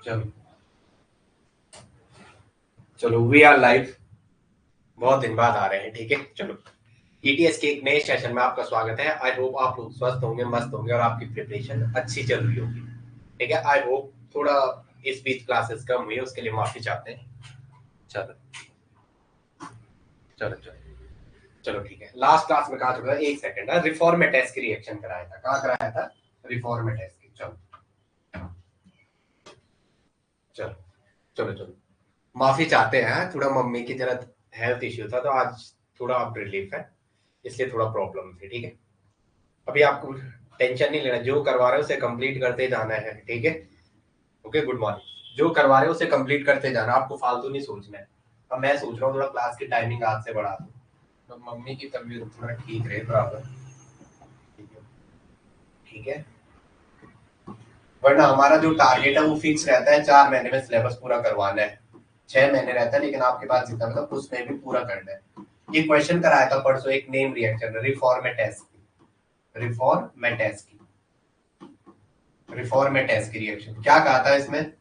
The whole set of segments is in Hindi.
चलो चलो वी आर लाइव। बहुत दिन बाद आ रहे हैं, ठीक है। चलो, ईटीएस के एक नए सेशन में आपका स्वागत है। आई होप आप लोग स्वस्थ होंगे, मस्त होंगे और आपकी प्रिपरेशन अच्छी चल रही होगी, ठीक है। आई होप थोड़ा इस बीच क्लासेस कम हुई है, उसके लिए माफी चाहते हैं। चलो चलो चलो चलो ठीक है। लास्ट क्लास में कहा था, एक सेकंड, रिफॉर्मेटेस की रिएक्शन कराया था। कहाँ कराया था? रिफॉर्मेटेस की। चलो चलो चलो चलो, माफी चाहते हैं, थोड़ा मम्मी की जरा हेल्थ इश्यू था, तो आज थोड़ा अब रिलीफ है, इसलिए थोड़ा प्रॉब्लम थी, ठीक है। अभी आपको टेंशन नहीं लेना, जो करवा रहे हो उसे कंप्लीट करते जाना है, ठीक है। Okay, good morning. जो करवा रहे हो उसे कंप्लीट करते जाना, आपको फालतू नहीं सोचना है। अब मैं सोच रहा हूँ थोड़ा क्लास की टाइमिंग आज से बढ़ा दूं, तो मम्मी की तबीयत थोड़ा ठीक रहे बराबर, ठीक है। वरना हमारा जो टारगेट है वो फिक्स रहता है, 4 महीने में सिलेबस पूरा करवाना है। 6 महीने रहता है, लेकिन आपके पास जितना मतलब उसमें भी पूरा करना है। ये क्वेश्चन कराया था परसों, एक नेम रिएक्शन रिफॉर्मेटेस की, रिफॉर्मेटेस की रिएक्शन। क्या कहा था इसमें?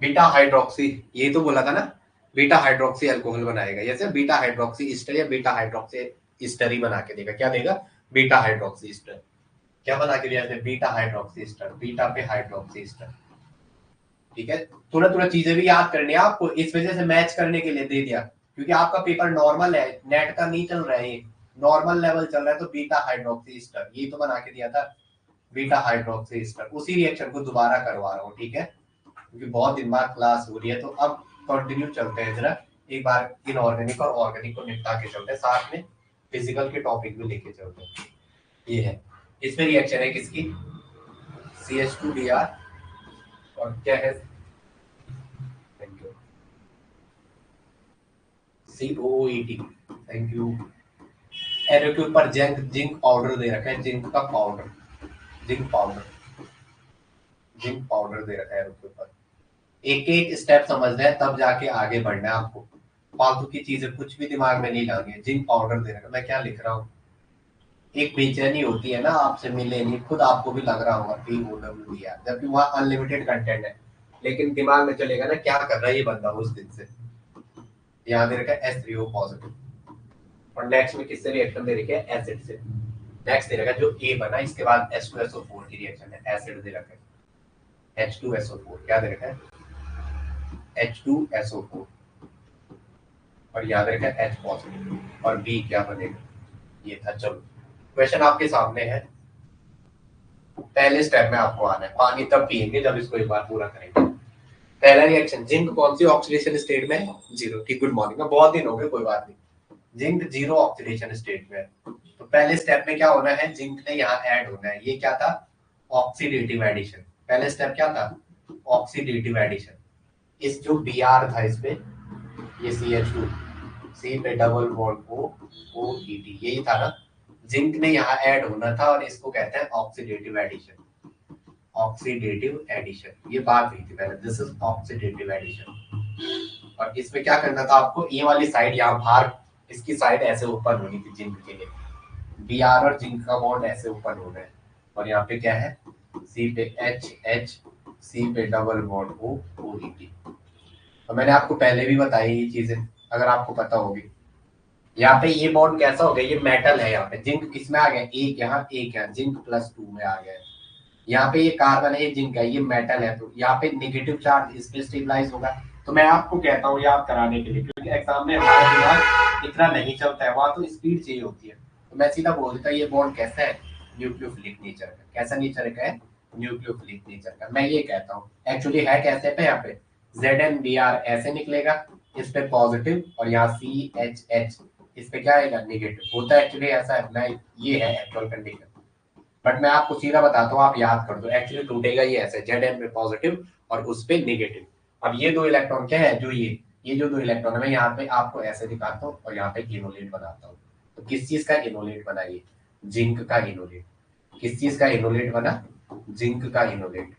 बीटा हाइड्रोक्सी, ये तो बोला था ना, बीटा हाइड्रोक्सी अल्कोहल बनाएगा, जैसे बीटा हाइड्रोक्सी ईस्टर या बीटा हाइड्रोक्सी ईस्टर ही बना के देगा। क्या देगा? Beta hydroxy Easter. क्या बना के दिया? बीटा हाइड्रोक्सी ईस्टर, बीटा पे हाइड्रोक्सी ईस्टर, ठीक है। थोड़ा थोड़ा चीजें भी याद करनी है आपको, इस वजह से मैच करने के लिए दे दिया, क्योंकि आपका पेपर नॉर्मल है, नेट का नहीं चल रहा है, ये नॉर्मल लेवल चल रहा है। तो बीटा हाइड्रोक्सी ईस्टर ये तो बना के दिया था, बीटा हाइड्रोक्सी ईस्टर। उसी रिएक्शन को दोबारा करवा रहा हूँ, ठीक है, क्योंकि बहुत दिन बाद क्लास हो रही है। तो अब कंटिन्यू चलते हैं जरा, एक बार इनऑर्गेनिक और ऑर्गेनिक को निपटा के चलते हैं, साथ में फिजिकल के टॉपिक भी लेके चलते हैं। ये है, इसमें रिएक्शन है किसकी? CH2Br और क्या है? Thank you, COOET, thank you. Arrow के ऊपर जिंक जिंक पाउडर दे रखा है, जिंक का powder, zinc powder, zinc powder दे रखा है एरो के ऊपर। एक एक स्टेप समझना है, तब जाके आगे बढ़ना है आपको। फालतू की चीजें कुछ भी दिमाग में नहीं लानी है। जिंक पाउडर दे रखा है, मैं क्या लिख रहा हूँ? एक बेचैनी होती है ना, आपसे मिले नहीं, खुद आपको भी लग रहा होगा POW, जबकि वहाँ अनलिमिटेड कंटेंट है, लेकिन दिमाग में चलेगा ना क्या कर रहा है ये बंदा उस दिन से। यहाँ दे रखा है H3O पॉजिटिव, और नेक्स्ट में किससे रिएक्शन दे रखी है? एसिड से। नेक्स्ट दे रखा है जो ए बना, इसके बाद H2SO4 की रिएक्शन है, एसिड दे रखा है H2SO4। क्या दे रखा है? H2SO4, और याद रखा है H पॉजिटिव, और बी क्या बनेगा? ये था। चलो, क्वेश्चन आपके सामने है। पहले स्टेप में आपको आना है, पानी तब पिएंगे जब इसको एक बार पूरा करेंगे। पहला रिएक्शन, जिंक कौन सी ऑक्सीडेशन स्टेट में है? जीरो, ठीक। गुड मॉर्निंग, बहुत दिन हो गए, कोई बात नहीं। जिंक जीरो ऑक्सीडेशन स्टेट में है। तो पहले स्टेप में क्या होना है? जिंक ने यहाँ ऐड होना है। ये क्या था? Oxidative addition. पहले स्टेप क्या था? Oxidative addition. इस जो Br था इसमें, ये CH2, सी पे डबल बॉन्ड OET, यही था ना। जिंक ने यहाँ ऐड होना था, और इसको कहते हैं ऑक्सीडेटिव एडिशन। ऑक्सीडेटिव एडिशन, ये बात हुई थी पहले, दिस इज ऑक्सीडेटिव एडिशन। और इसमें क्या करना था आपको? ये वाली साइड यहाँ बाहर, इसकी साइड ऐसे ओपन होनी थी जिंक के लिए। Br और जिंक का बॉन्ड ऐसे ओपन होना है, और यहाँ पे क्या है? C पे H, C पे डबल बॉन्ड OET। तो मैंने आपको पहले भी बताई ये चीजें, अगर आपको पता होगी। यहाँ पे ये बॉन्ड कैसा हो गया? ये मेटल है, यहाँ पे जिंक किसमें आ गया? एक यहाँ, एक यहाँ, जिंक +2 में आ गया है। यहाँ पे ये कार्बन है, ये जिंक है, ये मेटल है, तो यहाँ पे नेगेटिव चार्ज इस पे स्टेबलाइज होगा। तो मैं आपको कहता हूँ याद कराने के लिए, क्योंकि एग्जाम में हमारा दिमाग इतना नहीं चलता है, वहां तो स्पीड चाहिए होती है। तो मैं सीधा बोल देता, ये बॉन्ड कैसा है? न्यूक्लियोफिलिक नेचर का। कैसा नेचर का है? न्यूक्लियोफिलिक नेचर का। मैं ये कहता हूँ एक्चुअली है कैसे पे? यहाँ पे ZnBr ऐसे निकलेगा, इस पे पॉजिटिव, और यहाँ CHH, इस पे क्या आएगा? निगेटिव। होता है एक्चुअली ऐसा है, मैं ये है एक्चुअल कंडीशन, बट मैं आपको सीधा बताता हूँ, आप याद कर दो। एक्चुअली टूटेगा ये ऐसे, Zn पे पॉजिटिव और उस पे निगेटिव। अब ये दो इलेक्ट्रॉन क्या है? जो ये जो दो इलेक्ट्रॉन है, मैं यहाँ पे आपको ऐसे दिखाता हूँ, और यहाँ पे इनोलेट बनाता हूँ। तो किस चीज का इनोलेट बना? ये जिंक का इनोलेट। किस चीज का इनोलेट बना? जिंक का इनोलेट।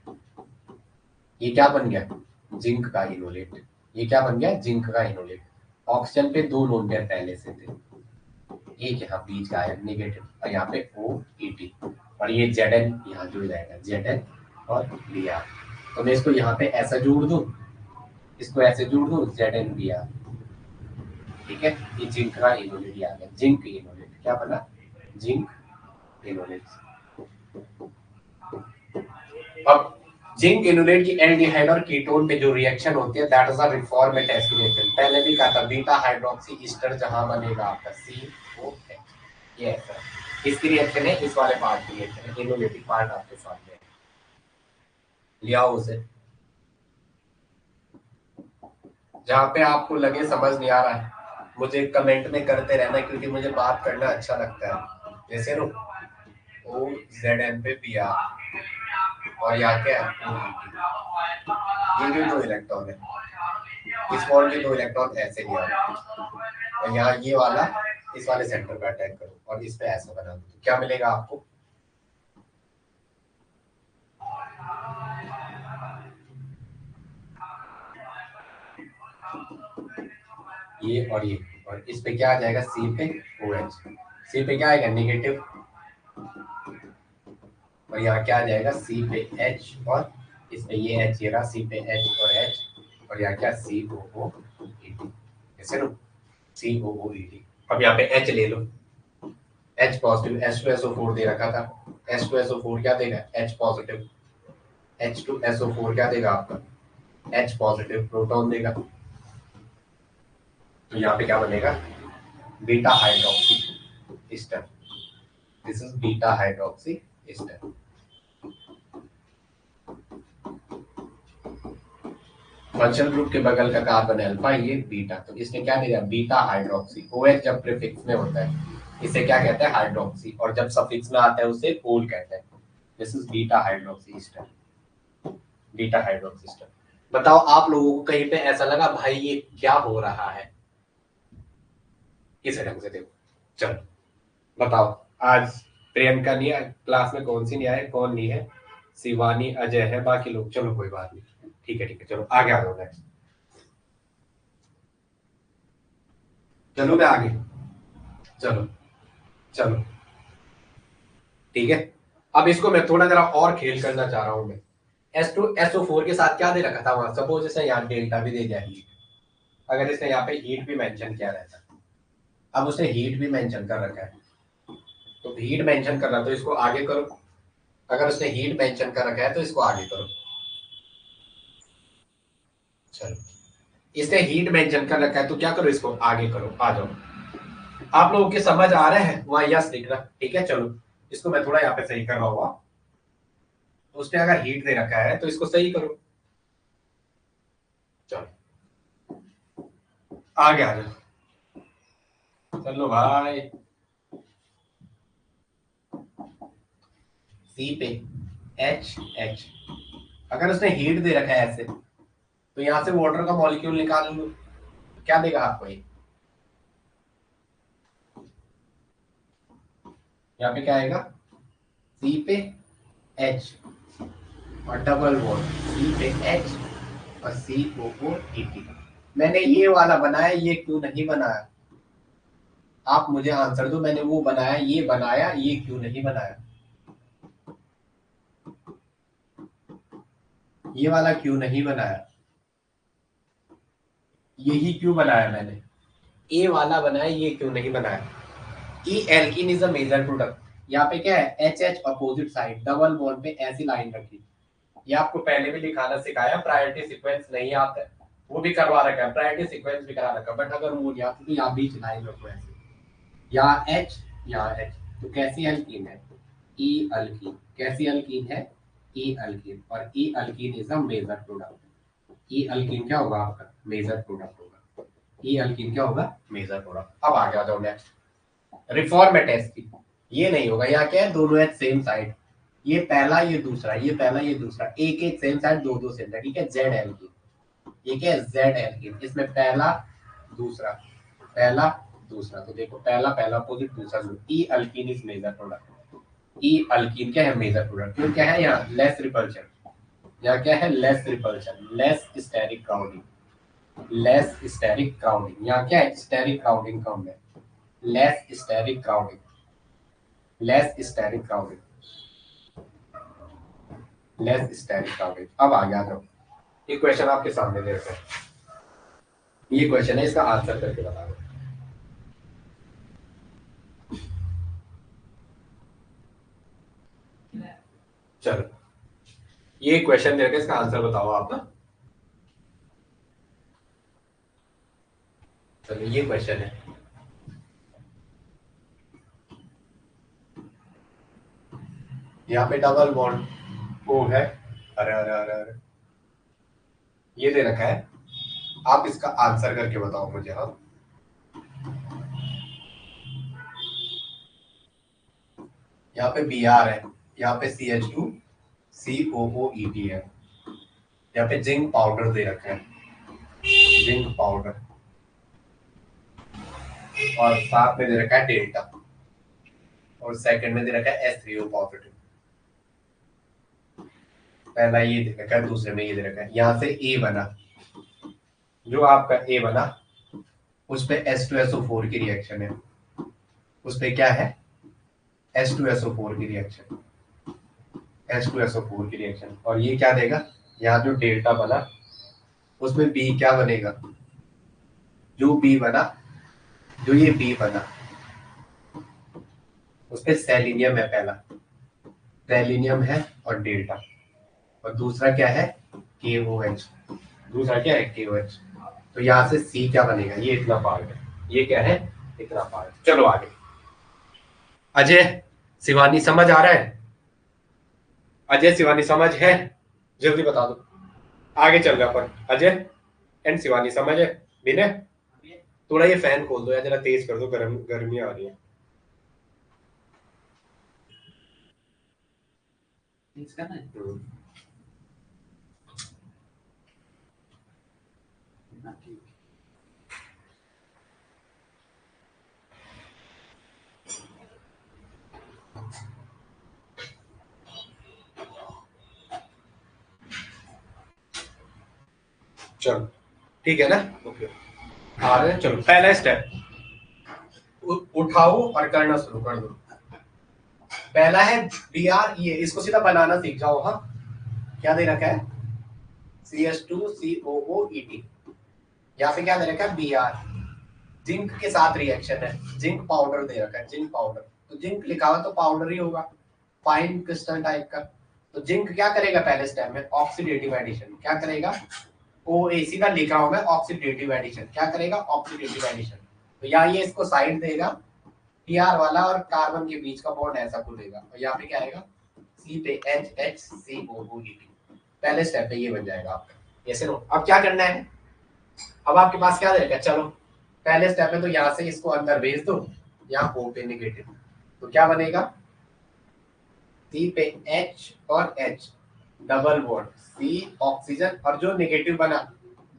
ये क्या बन गया? जिंक का इनोलेट। ये क्या बन गया? जिंक का इनोलेट। ऑक्सीजन पे 2 लोन पेयर पहले से थे, एक यहाँ बीच का है नेगेटिव, और यहाँ पे OET, और ये Zn यहाँ जुड़ जाएगा, Zn और Br। तो मैं इसको यहाँ पे ऐसा जोड़ दूं, इसको ऐसे जोड़ दूं, ZnBr, ठीक है। ये जिंक का इनोलेट आ गया, जिंक इनोलेट क्या बना, जिंक इनोलेट। अब जिंक इनोलेट की एल्डिहाइड और कीटोन पे जो रिएक्शन होती है that is a reformat acid reaction. पहले भी कहा था बीटा हाइड्रोक्सी ईस्टर जहां बनेगा आपका COH, ये ऐसा इसकी रिएक्शन है, इस वाले पार्ट की रिएक्शन है, इनोलेटिक पार्ट आपके सामने है, लिया उसे। जहां पे आपको लगे समझ नहीं आ रहा है मुझे कमेंट में करते रहना, क्योंकि मुझे बात करना अच्छा लगता है। जैसे नो OZn पे Br और यहाँ क्या है ये भी 2 इलेक्ट्रॉन है, इस बॉन्ड के 2 इलेक्ट्रॉन ऐसे लिया और यहाँ ये वाला इस वाले सेंटर पे अटैक करो और इस पे ऐसा बना दो, तो क्या मिलेगा आपको, ये और इस पे क्या आ जाएगा, C पे OH, C पे क्या आएगा नेगेटिव, और यहाँ क्या आ जाएगा C पे H, और इस पे ये H ये रहा, C पे H और H, और यहाँ क्या COOET, ऐसे नो COOET। अब यहाँ पे H ले लो, H पॉजिटिव, H2SO4 दे रखा था, H2SO4 क्या देगा, H पॉजिटिव, H2SO4 क्या देगा आपका, H पॉजिटिव प्रोटॉन देगा, तो यहाँ पे क्या बनेगा, beta hydroxy Easter, this is beta hydroxy Easter. Functional group के बगल का कार्बन अल्फा ये बीटा, तो इसने क्या दिया बीटा हाइड्रोक्सी। OH जब प्रीफिक्स में होता है इसे क्या कहते हैं, हाइड्रोक्सी, और जब सफिक्स में आता है उसे ओल कहते हैं। This is beta hydroxy Easter, beta hydroxy Easter. बताओ आप लोगों को कहीं पे ऐसा लगा भाई ये क्या हो रहा है, इस ढंग से देखो। चलो बताओ, आज प्रियंका नहीं है क्लास में, कौन सी नहीं आए, कौन नहीं है, शिवानी अजय है, बाकी लोग, चलो कोई बात नहीं, ठीक है चलो आगे आ जाओ नेक्स्ट, चलो मैं आगे, चलो चलो ठीक है। अब इसको मैं थोड़ा जरा और खेल करना चाह रहा हूं मैं, H2SO4 के साथ क्या दे रखा था वहां, सपोज इसे यहाँ डेल्टा भी दे दिया हीट, अगर इसने यहाँ पे हीट भी मेंशन किया रहता, अब उसने हीट भी मेंशन कर रखा है, तो हीट मेंशन कर रहा तो इसको आगे करो, अगर उसने हीट मेंशन कर रखा है तो इसको आगे करो। चलो इसने हीट मेंशन कर रखा है तो क्या करो, इसको आगे करो, आ जाओ। आप लोगों के समझ आ रहे हैं, वहां यस लिख रहा, ठीक है। चलो इसको मैं थोड़ा यहाँ पे सही कर रहा हुआ, उसने अगर हीट दे रखा है तो इसको सही करो, चलो आगे आ जाओ, चलो भाई। सी पे H अगर उसने हीट दे रखा है ऐसे, तो यहां से वाटर का मॉलिक्यूल निकाल लो, क्या देगा आपको ये, यहाँ पे क्या आएगा, सी पे H और डबल बॉन्ड, सी पे H और COOET। मैंने ये वाला बनाया, ये क्यों नहीं बनाया, आप मुझे आंसर दो, मैंने वो बनाया, ये बनाया, ये क्यों नहीं बनाया, ये वाला क्यों नहीं बनाया, यही क्यों बनाया मैंने, ए वाला बनाया, ये क्यों नहीं बनाया। E alkene is a major product, यहाँ पे क्या है HH opposite side, double bond पे ऐसी लाइन रखी, ये आपको पहले भी दिखाना सिखाया, प्रायोरिटी सीक्वेंस नहीं आता है वो भी करवा रखा है, प्रायोरिटी सीक्वेंस भी करा रखा है, बट अगर वो नहीं आता तो यहाँ बीच लाइन रखो ऐसे, यहाँ H यहाँ H, तो कैसी एल्कीन है, ई अल्कीन, कैसी एल्कीन है, ई अल्कीन, और E alkene is a major product, E alkene क्या होगा आपका, मेजर प्रोडक्ट होगा, ई अल्कीन क्या होगा, मेजर प्रोडक्ट। अब आगे आ जाओ नेक्स्ट, रिफॉर्मेट एसिड, ये नहीं होगा, यहाँ क्या है दोनों एच सेम साइड, ये पहला ये दूसरा, ये पहला ये दूसरा, एक एक सेम साइड, दो दो सेम साइड, ठीक है। जेड एल्कीन, ये क्या है जेड एल्कीन, इसमें पहला दूसरा, पहला दूसरा, तो देखो पहला पहला अपोजिट दूसरा, E alkene is major product, E alkene क्या है मेजर प्रोडक्ट, क्यों क्या है यहाँ लेस रिपल्शन, यहाँ क्या है less repulsion, less steric crowding, less steric crowding, यहाँ क्या है स्टेरिक क्राउडिंग कम है, less steric crowding, less steric crowding. Less steric coverage. अब आ गया जाओ, ये क्वेश्चन आपके सामने दे रखा है, ये क्वेश्चन है, इसका आंसर करके बता दो। चलो ये क्वेश्चन दे रखा है, इसका आंसर बताओ आप ना। चलो ये क्वेश्चन है, यहाँ पे डबल बॉन्ड ओ है, अरे अरे अरे अरे, ये दे रखा है, आप इसका आंसर करके बताओ मुझे। हाँ यहाँ पे बी आर है, यहाँ पे सी एच टू सी ओ ओ ई टी है, यहाँ पे जिंक पाउडर दे रखा है, जिंक पाउडर, और साथ में दे रखा है डेल्टा, और सेकंड में दे रखा है एस थ्री ओ पॉजिटिव। पहला ये दे रखा है, दूसरे में ये दे रखा है। यहाँ से ए बना, जो आपका ए बना उस पे H2SO4 की रिएक्शन है, उस पे क्या है H2SO4 की रिएक्शन, H2SO4 की रिएक्शन। और ये क्या देगा, यहाँ जो डेल्टा बना उसमें बी क्या बनेगा, जो बी बना, जो ये बी बना उस पे सेलिनियम है, पहला सेलिनियम है और डेल्टा, और दूसरा क्या है KOH, दूसरा क्या है KOH। तो यहाँ से सी क्या बनेगा, ये इतना पार्ट है, ये क्या है इतना पार्ट। चलो आगे, अजय शिवानी समझ आ रहा है, अजय शिवानी समझ है, जल्दी बता दो, आगे चल रहा अपन। अजय एंड शिवानी समझ है, विनय थोड़ा ये फैन खोल दो या जरा तेज कर दो, गर्मी आ रही है। चलो ठीक है ना, ओके आ रहे हैं। चलो पहला स्टेप उठाओ और करना शुरू कर दो। पहला है बी आर, ये इसको सीधा बनाना सीख जाओ। हाँ क्या दे रखा है CH2COOET, यहाँ पे क्या दे रखा है बी आर, जिंक के साथ रिएक्शन है, जिंक पाउडर दे रखा है, जिंक पाउडर, तो जिंक लिखा हुआ तो पाउडर ही होगा, फाइन क्रिस्टल टाइप का। तो जिंक क्या करेगा पहले स्टेप में, ऑक्सीडेटिव एडिशन, क्या करेगा OAC का लिखा हुआ है ऑक्सीडेटिव एडिशन, क्या करेगा ऑक्सीडेटिव एडिशन। तो यहाँ ये इसको साइड देगा Pr वाला, और कार्बन के बीच का बॉन्ड ऐसा खुलेगा, और यहाँ पे क्या आएगा C पे HHCOOET, पहले स्टेप पे ये बन जाएगा आपका। ऐसे नो, अब क्या करना है, अब आपके पास क्या रहेगा, चलो पहले स्टेप में तो यहाँ से इसको अंदर भेज दो, यहाँ O पे नेगेटिव, तो क्या बनेगा C पे H और H double bond, C oxygen, और जो नेगेटिव बना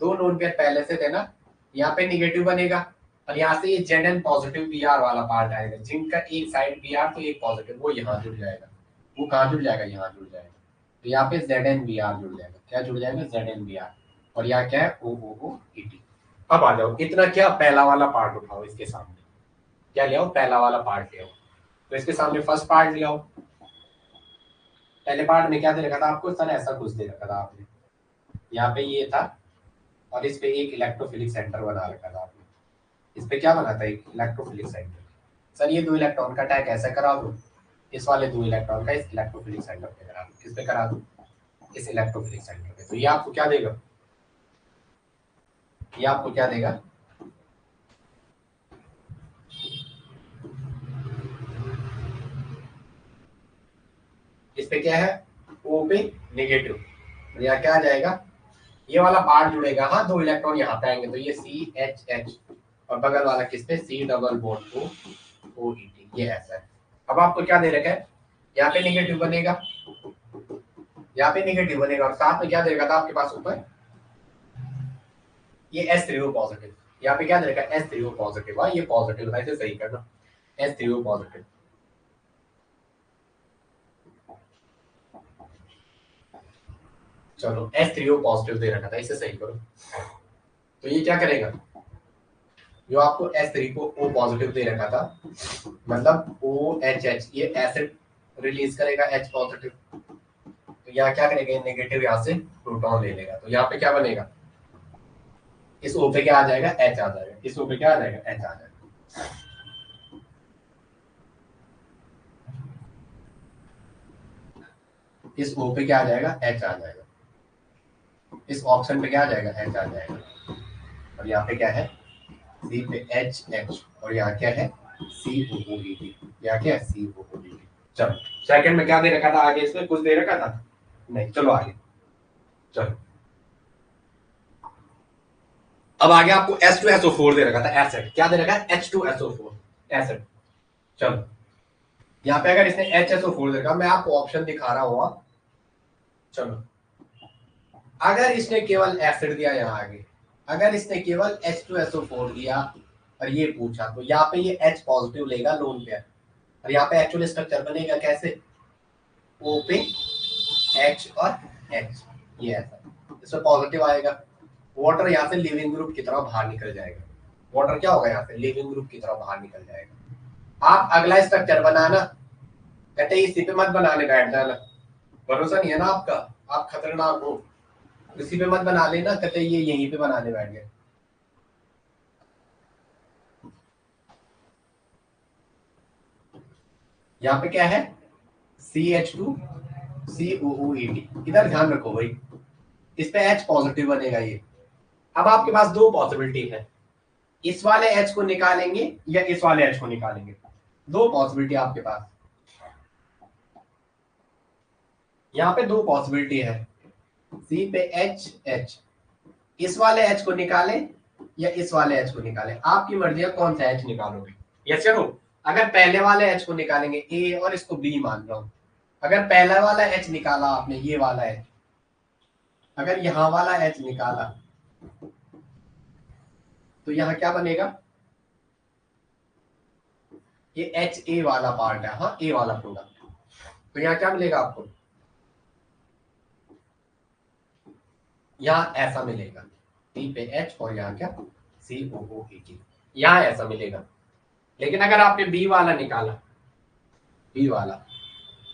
दो नोन पेयर पहले से थे ना, यहाँ पे नेगेटिव बनेगा, और यहाँ से ये Zn पॉजिटिव Br वाला पार्ट आएगा, जिनका एक साइड Br तो एक पॉजिटिव, वो यहाँ जुड़ जाएगा, वो कहाँ जुड़ जाएगा, यहाँ जुड़ जाएगा। तो यहाँ पे Zn Br जुड़ जाएगा, क्या जुड़ जाएगा Zn Br, और यहाँ क्या है OOOET। अब आ जाओ, इतना क्या पहला वाला पार्ट उठाओ, इसके सामने क्या ले आओ, पहला वाला पार्ट ले आओ। तो इसके सामने फर्स्ट पार्ट ले आओ, पहले पार्ट में क्या दे रखा था आपको, सर ऐसा कुछ दे रखा था आपने, यहाँ पे ये था, और इस पे एक इलेक्ट्रोफिलिक सेंटर बना रखा था आपने, इस पे क्या बना था एक इलेक्ट्रोफिलिक सेंटर। सर ये 2 इलेक्ट्रॉन का अटैक ऐसा करा दो, इस वाले 2 इलेक्ट्रॉन का इस इलेक्ट्रोफिलिक सेंटर पे करा दो, किस पे करा दो, इस इलेक्ट्रोफिलिक सेंटर पे। तो ये आपको क्या देगा, ये आपको क्या देगा, इस पे क्या है O पे नेगेटिव, तो यहाँ क्या आ जाएगा, ये वाला पार्ट जुड़ेगा, हाँ 2 इलेक्ट्रॉन यहाँ पे आएंगे, तो ये CHH, और बगल वाला किस पे C डबल बॉन्ड OET, ये ऐसा है। अब आपको क्या दे रखा है, यहाँ पे नेगेटिव बनेगा, यहाँ पे नेगेटिव बनेगा, और साथ में क्या देगा था आपके पास ऊपर, ये H3O पॉजिटिव, यहाँ पे क्या दे रखा है H3O पॉजिटिव, ये पॉजिटिव है, इसे सही करना H3O पॉजिटिव। चलो H3O पॉजिटिव दे रखा था, इसे सही करो। तो ये क्या करेगा, जो आपको S3 को O पॉजिटिव दे रखा था, मतलब OHH, ये एसिड रिलीज करेगा H पॉजिटिव, तो यहाँ क्या करेगा, नेगेटिव यहाँ से प्रोटॉन ले लेगा, तो यहाँ पे क्या बनेगा, इस O पे क्या आ जाएगा, H आ जाएगा, इस O पे क्या आ जाएगा, H आ जाएगा। इस O पे क्या आ जाएगा, H आ जाएगा, इस ऑप्शन पे क्या आ जाएगा, H आ जाएगा, और यहाँ पे क्या है, C पे H और यहाँ क्या है, COOET, यहाँ क्या है, COOET। चलो सेकंड में क्या दे रखा था, आगे इसमें कुछ दे रखा था नहीं, चलो आगे चलो। अब आगे आपको H2SO4 दे रखा था, एसिड क्या दे रखा है, H2SO4 एसिड। चलो यहाँ पे अगर इसने HSO4 दे रखा, मैं आपको ऑप्शन दिखा रहा हूँ। चलो अगर इसने केवल एसिड दिया यहाँ आगे, अगर इसने केवल H2SO4 दिया और ये पूछा, तो यहाँ पे ये H पॉजिटिव लेगा लोन पेयर, और यहाँ पे एक्चुअल स्ट्रक्चर बनेगा कैसे, O पे H और H, ये ऐसा, इसमें पॉजिटिव आएगा, वाटर यहाँ से लिविंग ग्रुप की तरह बाहर निकल जाएगा, वाटर क्या होगा यहाँ से लिविंग ग्रुप की तरह बाहर निकल जाएगा। आप अगला स्ट्रक्चर बनाना, कहते इसी पे मत बनाने बैठ जाना, भरोसा नहीं है ना आपका, आप खतरनाक हो, इसी पे मत बना लेना, कहते ये यहीं पे बनाने बैठ गए। यहाँ पे क्या है, CH2COOET, इधर ध्यान रखो भाई, इस पे H पॉजिटिव बनेगा ये। अब आपके पास दो पॉसिबिलिटी है, इस वाले H को निकालेंगे या इस वाले H को निकालेंगे, दो पॉसिबिलिटी आपके पास, यहाँ पे दो पॉसिबिलिटी है, C पे H, इस वाले H को निकाले या इस वाले H को निकाले, आपकी मर्जी है कौन सा H निकालोगे। यस या नो, अगर पहले वाले H को निकालेंगे A और इसको B मान लो, अगर पहला वाला H निकाला आपने, ये वाला H, अगर यहाँ वाला H निकाला तो यहाँ क्या बनेगा, ये HA वाला पार्ट है, हाँ A वाला प्रोडक्ट, तो यहाँ क्या मिलेगा आपको, यहाँ ऐसा मिलेगा, C पे H और यहाँ क्या, COOET, यहाँ ऐसा मिलेगा। लेकिन अगर आपने B वाला निकाला, B वाला,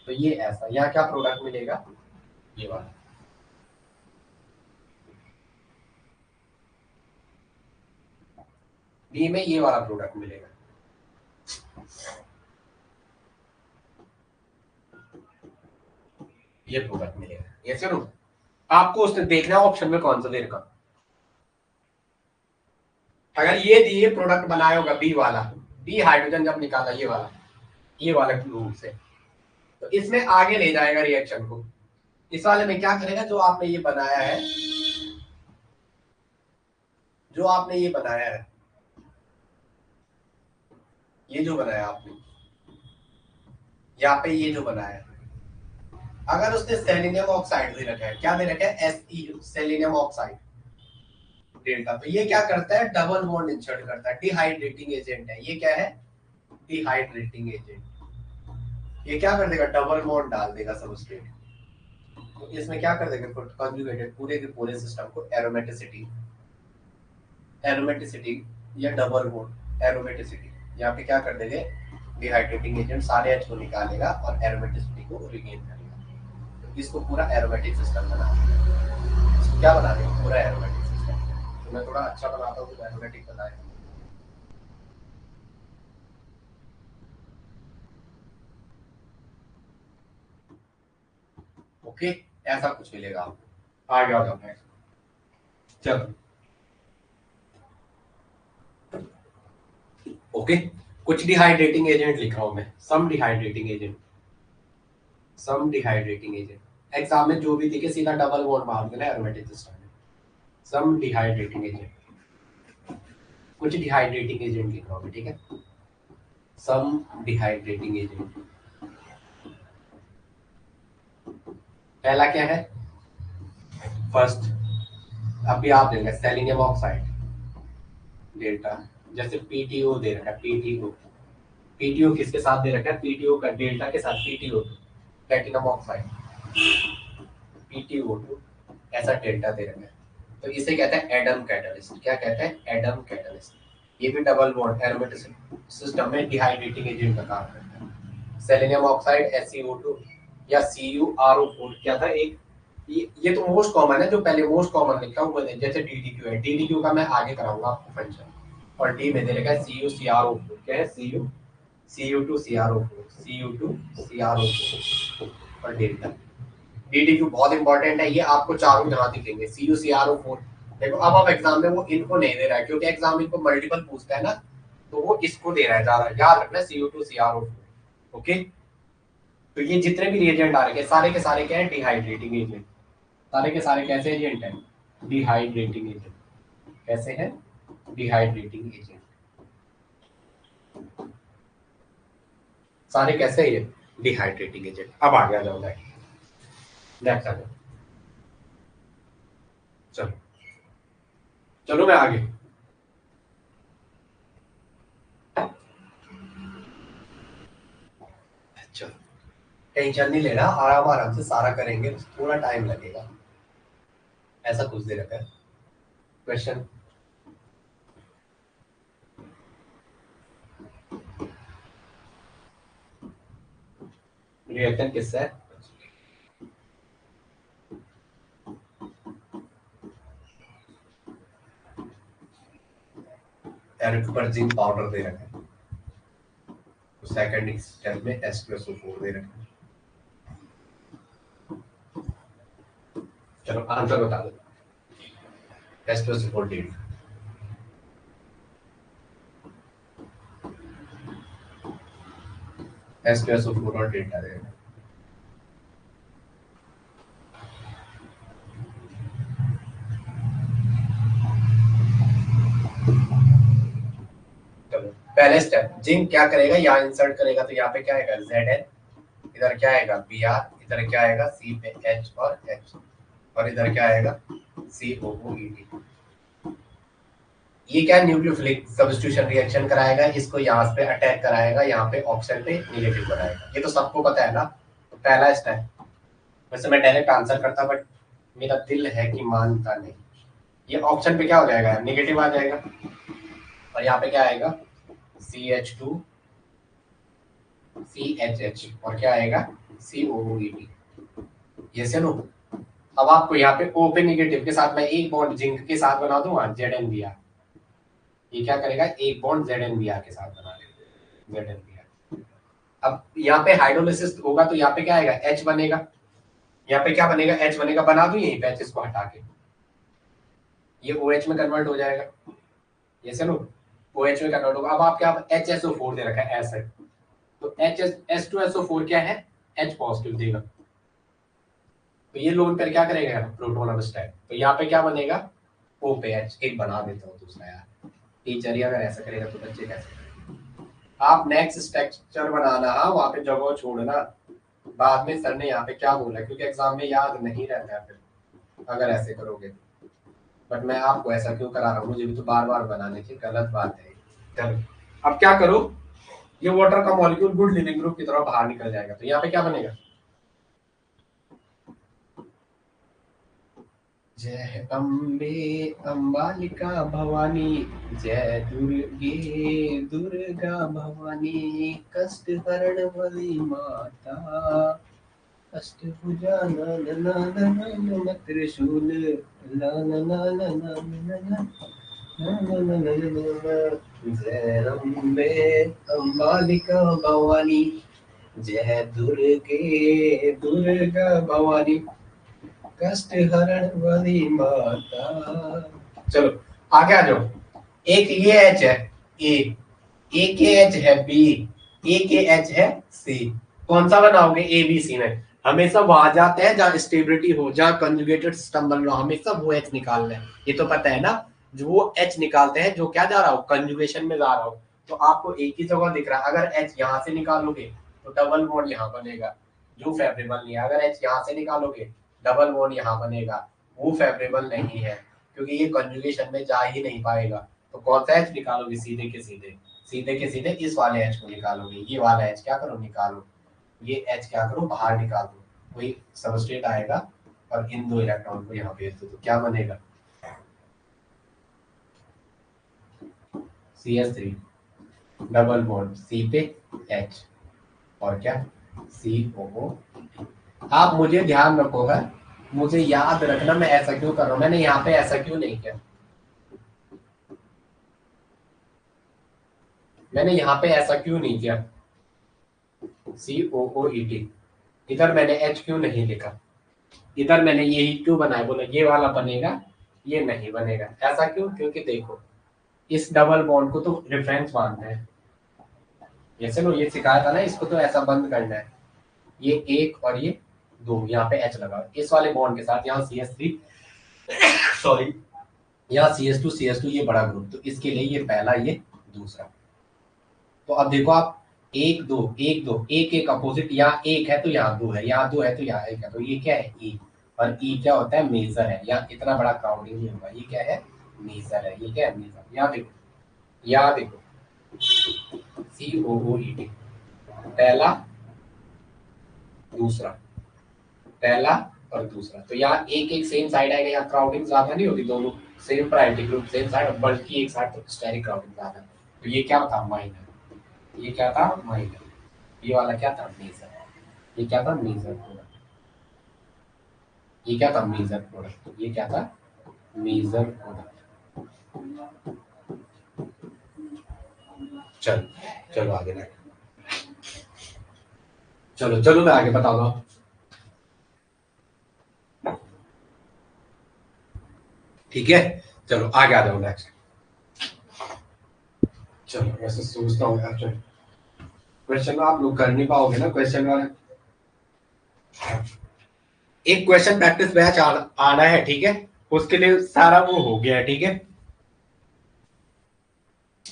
तो ये ऐसा, यहाँ क्या प्रोडक्ट मिलेगा, ये वाला, B में ये वाला प्रोडक्ट मिलेगा, ये प्रोडक्ट मिलेगा। ये चलो आपको उसने देखना ऑप्शन में कौन सा दे रखा, अगर ये दिए प्रोडक्ट बनाया होगा B वाला, B हाइड्रोजन जब निकाला ये वाला ग्रुप से, तो इसमें आगे ले जाएगा रिएक्शन को, इस वाले में क्या करेगा, जो आपने ये बनाया है, जो आपने ये बनाया है, ये जो बनाया आपने यहाँ पे, ये जो बनाया है, अगर उसने सेलेनियम ऑक्साइड दे रखा है, क्या दे रखा है, SeO, सेलेनियम ऑक्साइड डेल्टा, तो ये क्या करता है, डबल बॉन्ड इंसर्ट करता है, डिहाइड्रेटिंग एजेंट है, ये क्या है, डिहाइड्रेटिंग एजेंट, ये क्या कर देगा, डबल बॉन्ड डाल देगा सबस्ट्रेट, तो इसमें क्या कर देगा, कंजुगेटेड पूरे के पूरे सिस्टम को एरोमेटिसिटी या डबल बॉन्ड एरोमेटिसिटी, यहाँ पे क्या कर देंगे, डिहाइड्रेटिंग एजेंट सारे H को निकालेगा और एरोमेटिसिटी को रिगेन करेगा, तो इसको पूरा एरोमेटिक सिस्टम बना देगा, इसको क्या बना देगा, पूरा एरोमेटिक सिस्टम। तो मैं थोड़ा अच्छा बनाता हूँ तो एरोमेटिक बनाएगा, ओके, ऐसा कुछ मिलेगा आपको, आगे आ जाओ नेक्स्ट। चलो ओके, कुछ डिहाइड्रेटिंग एजेंट लिख रहा हूं मैं, सम डिहाइड्रेटिंग एजेंट, एग्जाम में जो भी दिखे सीधा डबल बॉन्ड मार देना एरोमेटिक सिस्टम में, सम डिहाइड्रेटिंग एजेंट, कुछ डिहाइड्रेटिंग एजेंट लिख रहा हूं मैं, ठीक है, सम डिहाइड्रेटिंग एजेंट, पहला क्या है, फर्स्ट, अभी आप देंगे सेलेनियम ऑक्साइड डेल्टा, जैसे PTO दे रखा है, PTO किसके साथ दे रखा है, PTO का डेल्टा के साथ PTO प्लेटिनम ऑक्साइड, PTO2 ऐसा डेल्टा दे रखा है, तो इसे कहते हैं एडम कैटलिस्ट, क्या कहते हैं, एडम कैटलिस्ट, ये भी डबल बॉन्ड एरोमेटिक सिस्टम में डिहाइड्रेटिंग एजेंट का काम करता है, सेलेनियम ऑक्साइड SeO2 या CuRO4 क्या था एक, ये तो मोस्ट कॉमन है, जो पहले मोस्ट कॉमन लिखा हुआ है जैसे DDQ है, DDQ का मैं आगे कराऊंगा आपको फंक्शन। और डी में दे रखा है CuCrO4, क्या है Cu2CrO4, Cu2CrO4 और डेल्टा। DDQ बहुत इंपॉर्टेंट है, ये आपको चारों जहां दिखेंगे CuCrO4। देखो अब आप एग्जाम में वो इनको नहीं दे रहा है क्योंकि एग्जाम इनको मल्टीपल पूछता है ना, तो वो इसको दे रहा है ज्यादा, याद रखना Cu2CrO4। ओके, तो ये जितने भी रिएजेंट आ रहे हैं सारे के सारे क्या है, डिहाइड्रेटिंग एजेंट। सारे के सारे कैसे एजेंट हैं, डिहाइड्रेटिंग एजेंट। कैसे हैं, डिहाइड्रेटिंग एजेंट। सारे कैसे हैं ये, डिहाइड्रेटिंग एजेंट। अब आगे आ जाओ, नेक्स्ट आ जाओ। चलो चलो मैं आगे। चलो टेंशन नहीं लेना, आराम आराम से सारा करेंगे, थोड़ा टाइम लगेगा, ऐसा कुछ दे रखा है क्वेश्चन। रिएक्शन किससे है, एरिथ्रोपर्जिन जिंक पाउडर दे रखा है, तो सेकंड स्टेप में H2SO4 दे रखा है। चलो आंसर बता दो, H2SO4 डेट, H2SO4 और डेटा देगा। चलो पहले स्टेप, जिंक क्या करेगा, यहाँ इंसर्ट करेगा तो यहाँ पे क्या आएगा Zn, इधर क्या आएगा Br, इधर क्या आएगा C पे H और H, और इधर क्या आएगा COOED। ये क्या न्यूक्लियोफिलिक सब्स्टिट्यूशन रिएक्शन कराएगा, इसको यहाँ पे अटैक कराएगा, यहाँ पे ऑप्शन पे निगेटिव बनाएगा, ये तो सबको पता है ना। तो पहला स्टेप, वैसे मैं डायरेक्ट आंसर करता बट मेरा दिल है कि मानता नहीं। ये ऑप्शन पे क्या हो जाएगा, निगेटिव आ जाएगा, और यहाँ पे क्या आएगा CH2 CHH और क्या आएगा COOED। ये से नो, अब आपको यहाँ पे O पे निगेटिव के साथ मैं एक बॉन्ड जिंक के साथ बना दूंगा ZnBr, ये क्या करेगा एक बॉन्ड ZnBr के साथ बना देगा ZnBr। अब यहाँ पे हाइड्रोलिसिस होगा तो यहाँ पे क्या आएगा H बनेगा, यहाँ पे क्या बनेगा H बनेगा, बना दूं यहीं पे H को हटा के, ये OH में कन्वर्ट हो जाएगा, ये से नो OH में कन्वर्ट होगा। अब आप क्या HSO4 दे रखा है एसिड, तो H2SO4 क्या है, H पॉजिटिव देगा, तो ये लोन पर क्या करेगा प्रोटोन अब स्टैक, तो यहाँ पे क्या बनेगा O पे H, एक बना देता हूँ दूसरा यार, टीचर ही अगर ऐसा करेगा तो बच्चे कैसे करेंगे। आप नेक्स्ट स्ट्रक्चर बनाना, हाँ वहाँ पे जगह छोड़ना, बाद में सर ने यहाँ पे क्या बोला क्योंकि एग्जाम में याद नहीं रहता है फिर अगर ऐसे करोगे। बट मैं आपको ऐसा क्यों करा रहा हूँ, मुझे भी तो बार बार बनाने की, गलत बात है। चलो अब क्या करो, ये वाटर का मॉलिक्यूल गुड लिविंग ग्रुप की तरह बाहर निकल जाएगा, तो यहाँ पे क्या बनेगा, जय अम्बे अम्बालिका भवानी, जय दुर्गे दुर्गा भवानी, कष्ट हरण वाली माता, अष्टभुजा नन त्रिशूल जय अम्बे अम्बालिका भवानी, जय दुर्गे दुर्गा भवानी, कष्ट हरण वाली माता। चलो आगे आ जाओ, एक ये एच है ए, एक ये एच है बी, एक ये एच है सी, कौन सा बनाओगे ए बी सी में, हमेशा वहां जाते हैं जहां स्टेबिलिटी हो, जहां कंजुगेटेड सिस्टम बन रहा हो, हमेशा वो एच निकालना है, ये तो पता है ना। जो वो एच निकालते हैं जो क्या जा रहा हो कंजुगेशन में जा रहा हो, तो आपको एक ही जगह दिख रहा है, अगर एच यहाँ से निकालोगे तो डबल बॉन्ड यहाँ बनेगा, जो फेवरेबल नहीं है, अगर एच यहाँ से निकालोगे डबल बॉन्ड यहाँ बनेगा, वो फेवरेबल नहीं है क्योंकि ये कंजुगेशन में जा ही नहीं पाएगा। तो कौन सा एच निकालोगे, सीधे के सीधे, सीधे के सीधे इस वाले एच को निकालोगे, ये वाला एच क्या करो निकालो, ये एच क्या करो बाहर निकाल दो, वही सबस्ट्रेट आएगा और इन दो इलेक्ट्रॉन को यहाँ भेज दो, तो क्या बनेगा CH3 डबल बॉन्ड C पे H, और क्या COO। आप मुझे ध्यान रखो है, मुझे याद रखना मैं ऐसा क्यों कर रहा हूं, मैंने यहाँ पे ऐसा क्यों नहीं किया, मैंने यहाँ पे ऐसा क्यों नहीं किया, COOET। इधर मैंने H क्यों नहीं लिखा, इधर मैंने यही क्यों बनाया, बोला ये वाला बनेगा ये नहीं बनेगा, ऐसा क्यों, क्योंकि देखो इस डबल बॉन्ड को तो रेफरेंस मानते हैं, जैसे लो ये सिखाया था ना, इसको तो ऐसा बंद करना है, ये एक और ये दो, यहाँ पे H लगा, इस वाले बॉन्ड के साथ यहाँ CH3 सॉरी यहाँ CH2 ये बड़ा ग्रुप, तो इसके लिए ये पहला ये दूसरा। तो अब देखो आप एक दो एक दो एक एक अपोजिट, यहाँ एक है तो यहाँ दो है, यहाँ दो है तो यहाँ एक है, तो ये क्या है ई, और ई क्या होता है मेजर है, यहाँ इतना बड़ा क्राउडिंग नहीं होगा, ये क्या है मेजर है, ये क्या है मेजर, यहाँ देखो COOET, पहला दूसरा पहला और दूसरा, तो यहाँ एक एक सेम साइड आएगा, यहाँ क्राउडिंग ज्यादा नहीं होगी, दोनों same priority group same side, बल्कि एक साइड तो स्टेरिक क्राउडिंग ज्यादा, तो ये क्या था माइनर, ये क्या था माइनर, ये वाला क्या था मेजर, ये क्या था मेजर प्रोडक्ट, ये क्या था मेजर प्रोडक्ट, ये क्या था मेजर प्रोडक्ट। चलो चलो आगे ना, चलो चलो मैं आगे बता दूं, ठीक है चलो आगे आ जाओ नेक्स्ट। चलो वैसे सोचता हूँ यार, क्वेश्चन आप लोग कर नहीं पाओगे ना क्वेश्चन वाला, एक क्वेश्चन प्रैक्टिस बैच आना है, ठीक है, उसके लिए सारा वो हो गया है, ठीक है,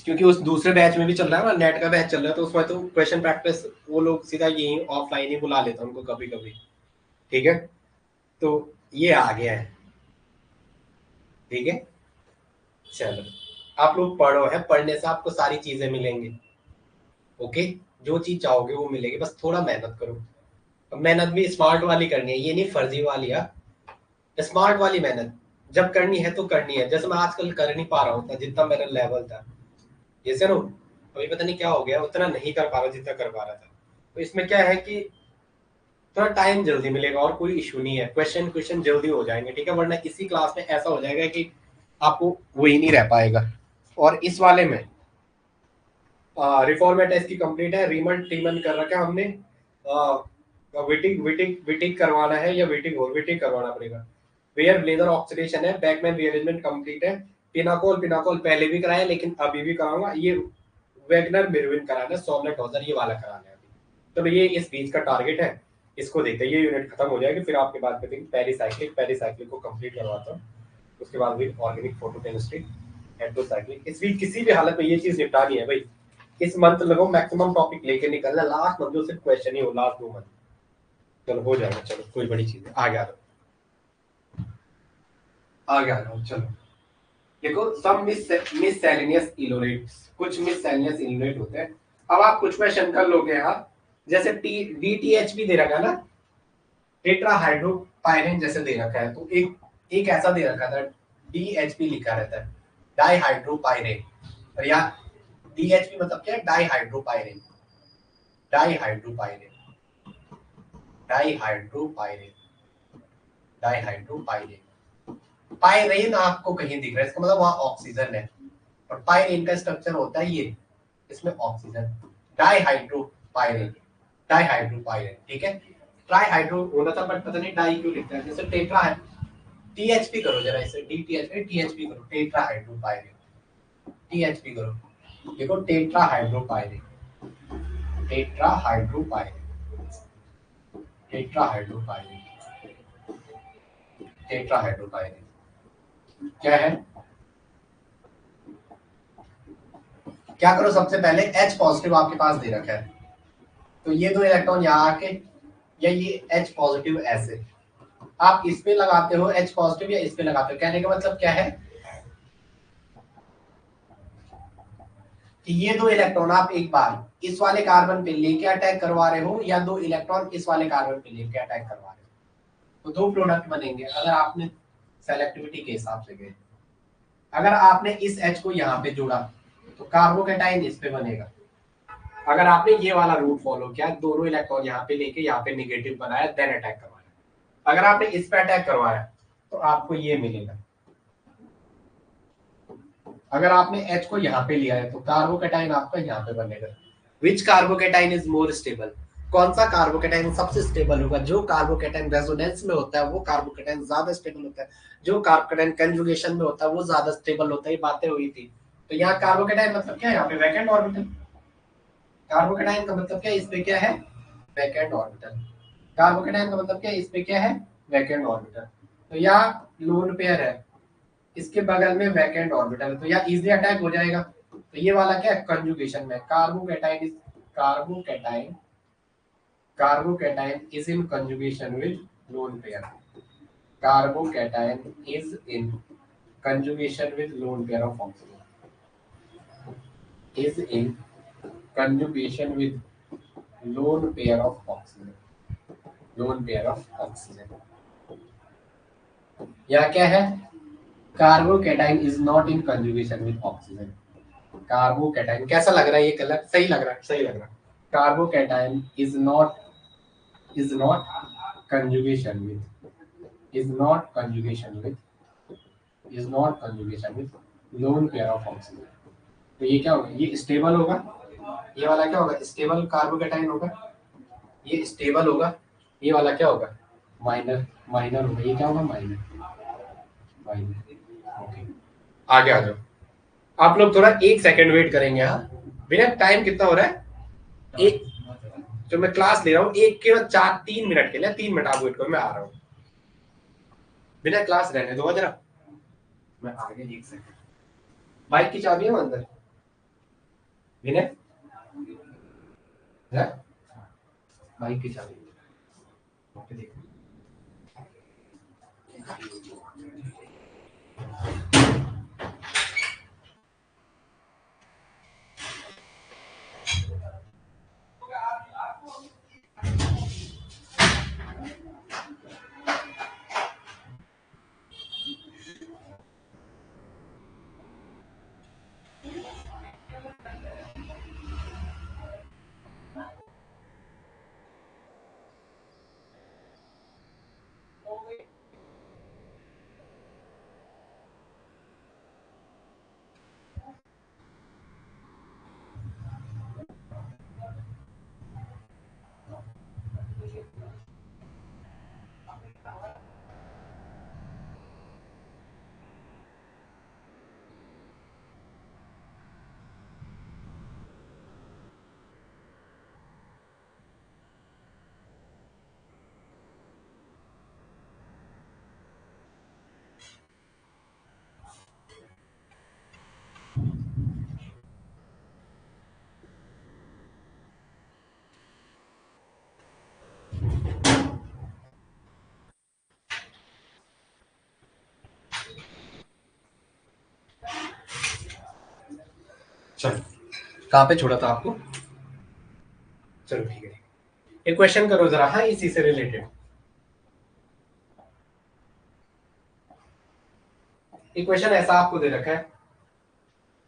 क्योंकि उस दूसरे बैच में भी चल रहा है ना, नेट का बैच चल रहा है, तो उसमें तो क्वेश्चन प्रैक्टिस वो लोग सीधा यही ऑफलाइन ही बुला लेते हैं उनको कभी कभी, ठीक है, तो ये आ गया है, ठीक है, चलो आप लोग पढ़ो है, पढ़ने से आपको सारी चीजें मिलेंगी, ओके, जो चीज चाहोगे वो मिलेगी, बस थोड़ा मेहनत करो, मेहनत भी स्मार्ट वाली करनी है, ये नहीं फर्जी वाली, स्मार्ट वाली मेहनत जब करनी है तो करनी है, जैसे मैं आजकल कर नहीं पा रहा हूँ जितना मेरा लेवल था, जैसे ना अभी पता नहीं क्या हो गया, उतना नहीं कर पा रहा जितना कर पा रहा था, तो इसमें क्या है कि थोड़ा टाइम जल्दी मिलेगा और कोई इशू नहीं है, क्वेश्चन क्वेश्चन जल्दी हो जाएंगे, ठीक है, वरना इसी क्लास में ऐसा हो जाएगा कि आपको वही नहीं रह पाएगा। और इस वाले में रिफॉर्मेट इसकी कंप्लीट है, रीमन टीमन कर रखा है हमने, विटिंग विटिंग विटिंग करवाना है या विटिंग और विटिंग करवाना पड़ेगा, वेयर ब्लेजर ऑक्सीडेशन है, बैकमैन रीअरेंजमेंट कंप्लीट है, पिनाकोल पिनाकोल पहले भी कराया लेकिन अभी भी कराऊंगा, ये वैगनर मिरविन कराना है, सोमलेट हॉजर ये वाला कराना है अभी, तो ये इस बीच का टारगेट है, इसको देखते हैं, ये यूनिट खत्म हो जाएगी फिर आपके बाद करेंगे पेरिसाइक्लिक को कंप्लीट करवाता हूँ, उसके बाद भी ऑर्गेनिक फोटोकेमिस्ट्री एंडोसाइक्लिक, इस वीक किसी भी हालत में ये चीज निपटानी है भाई, इस मंथ लगो मैक्सिमम टॉपिक लेके निकलना, लास्ट मंथ जो सिर्फ क्वेश्चन ही हो, लास्ट 2 मंथ, चलो हो जाएगा, चलो कोई बड़ी चीज है, आगे आ जाओ चलो, देखो सब मिससेलेनियस इलोरेट्स, कुछ मिससेलेनियस इलोरेट होते हैं, अब आप कुछ क्वेश्चन कर लोगे यहाँ, जैसे DTH भी दे रखा है ना, टेट्राहाइड्रोपायरेन जैसे दे रखा है, तो एक ऐसा दे रखा था DHP लिखा रहता है, डाइहाइड्रोपायरेन, और यहाँ DHP मतलब क्या है, डाइहाइड्रोपायरेन, डाइहाइड्रोपायरेन डाइहाइड्रोपायरेन डाइहाइड्रोपायरेन, पायरेन आपको कहीं दिख रहा है, इसका मतलब वहां ऑक्सीजन है, और पायरेन का स्ट्रक्चर होता है ये, इसमें ऑक्सीजन, डाइहाइड्रोपायरेन डाइहाइड्रोपायरेन, ठीक है, ट्राइहाइड्रो होना था बट पता नहीं डाई क्यों लिखता है, जैसे टेट्रा है, THP करो जरा, इसे THP करो, टेट्राहाइड्रोपायरेन, THP करो, देखो टेट्राहाइड्रोपायरेन टेट्राहाइड्रोपायरेन टेट्राहाइड्रोपायरेन टेट्राहाइड्रोपायरेन क्या है, क्या करो सबसे पहले H पॉजिटिव आपके पास दे रखा है, तो ये दो इलेक्ट्रॉन यहाँ आके, या ये H पॉजिटिव ऐसे आप इस पे लगाते हो H पॉजिटिव या इस पे लगाते हो, कहने का मतलब क्या है कि ये दो इलेक्ट्रॉन आप एक बार इस वाले कार्बन पे लेके अटैक करवा रहे हो, या दो इलेक्ट्रॉन इस वाले कार्बन पे लेके अटैक करवा रहे हो, तो दो प्रोडक्ट बनेंगे अगर आपने सेलेक्टिविटी के हिसाब से गए, अगर आपने इस H को यहाँ पे जोड़ा तो कार्बोकेटाइन इस पे बनेगा, अगर आपने ये वाला रूट फॉलो किया, दोनों इलेक्ट्रॉन यहाँ पे लेके यहाँ पे नेगेटिव बनाया, देन अटैक करवाया। अगर आपने इस पे अटैक करवाया तो आपको ये मिलेगा। अगर आपने H को यहाँ पे लिया है तो कार्बोकेटाइन आपका यहाँ पे बनेगा। विच कार्बोकेटाइन इज मोर स्टेबल? कौन सा कार्बोकेटाइन सबसे स्टेबल होगा? जो कार्बोकेटाइन रेजोनेंस में होता है वो कार्बोकेटाइन ज्यादा स्टेबल होता है, जो कार्बोकेटाइन कंजुगेशन में होता है वो ज्यादा स्टेबल होता है। ये बातें हुई थी। तो यहाँ कार्बोकेटाइन मतलब क्या है? यहाँ पे वैकेंट ऑर्बिटल। कार्बोकेटाइन का मतलब क्या है? इस पे क्या है? Vacant orbital. कार्बोकेटाइन का मतलब क्या है? इस पे क्या है? Vacant orbital. तो यहाँ लोन पेयर है, इसके बगल में वैकेंट ऑर्बिटल है, तो यहाँ इजीली अटैक हो जाएगा। तो ये वाला क्या है? कंजुगेशन में carbocation is carbocation is in conjugation with lone pair. Carbocation is in conjugation with lone pair of oxygen, is in conjugation with lone pair of oxygen। या क्या है? Carbocation is not in conjugation with oxygen. Carbocation कैसा लग रहा है? ये कलर सही लग रहा है? सही लग रहा है। Carbocation is not conjugation with is not conjugation with lone pair of oxygen। तो ये क्या होगा? ये स्टेबल होगा। ये वाला क्या होगा? स्टेबल कार्बोकेटाइन होगा। ये स्टेबल होगा। ये वाला क्या होगा? माइनर होगा। ये क्या होगा? माइनर। ओके, आगे आ जाओ। आप लोग थोड़ा 1 सेकंड वेट करेंगे। हाँ भैया, टाइम कितना हो रहा है? एक जो मैं क्लास ले रहा हूँ, एक के बाद 3 मिनट के लिए, 3 मिनट आप वेट करो, मैं आ रहा हूँ। बिना क्लास रहने दो जरा, मैं आगे 1 सेकंड। बाइक की चाबी है अंदर? विनय है? बाइक की चाबी देख। चलो, कहाँ पे छोड़ा था आपको? चलो ठीक है, एक क्वेश्चन करो जरा। हाँ, इसी से रिलेटेड एक क्वेश्चन ऐसा आपको दे रखा है।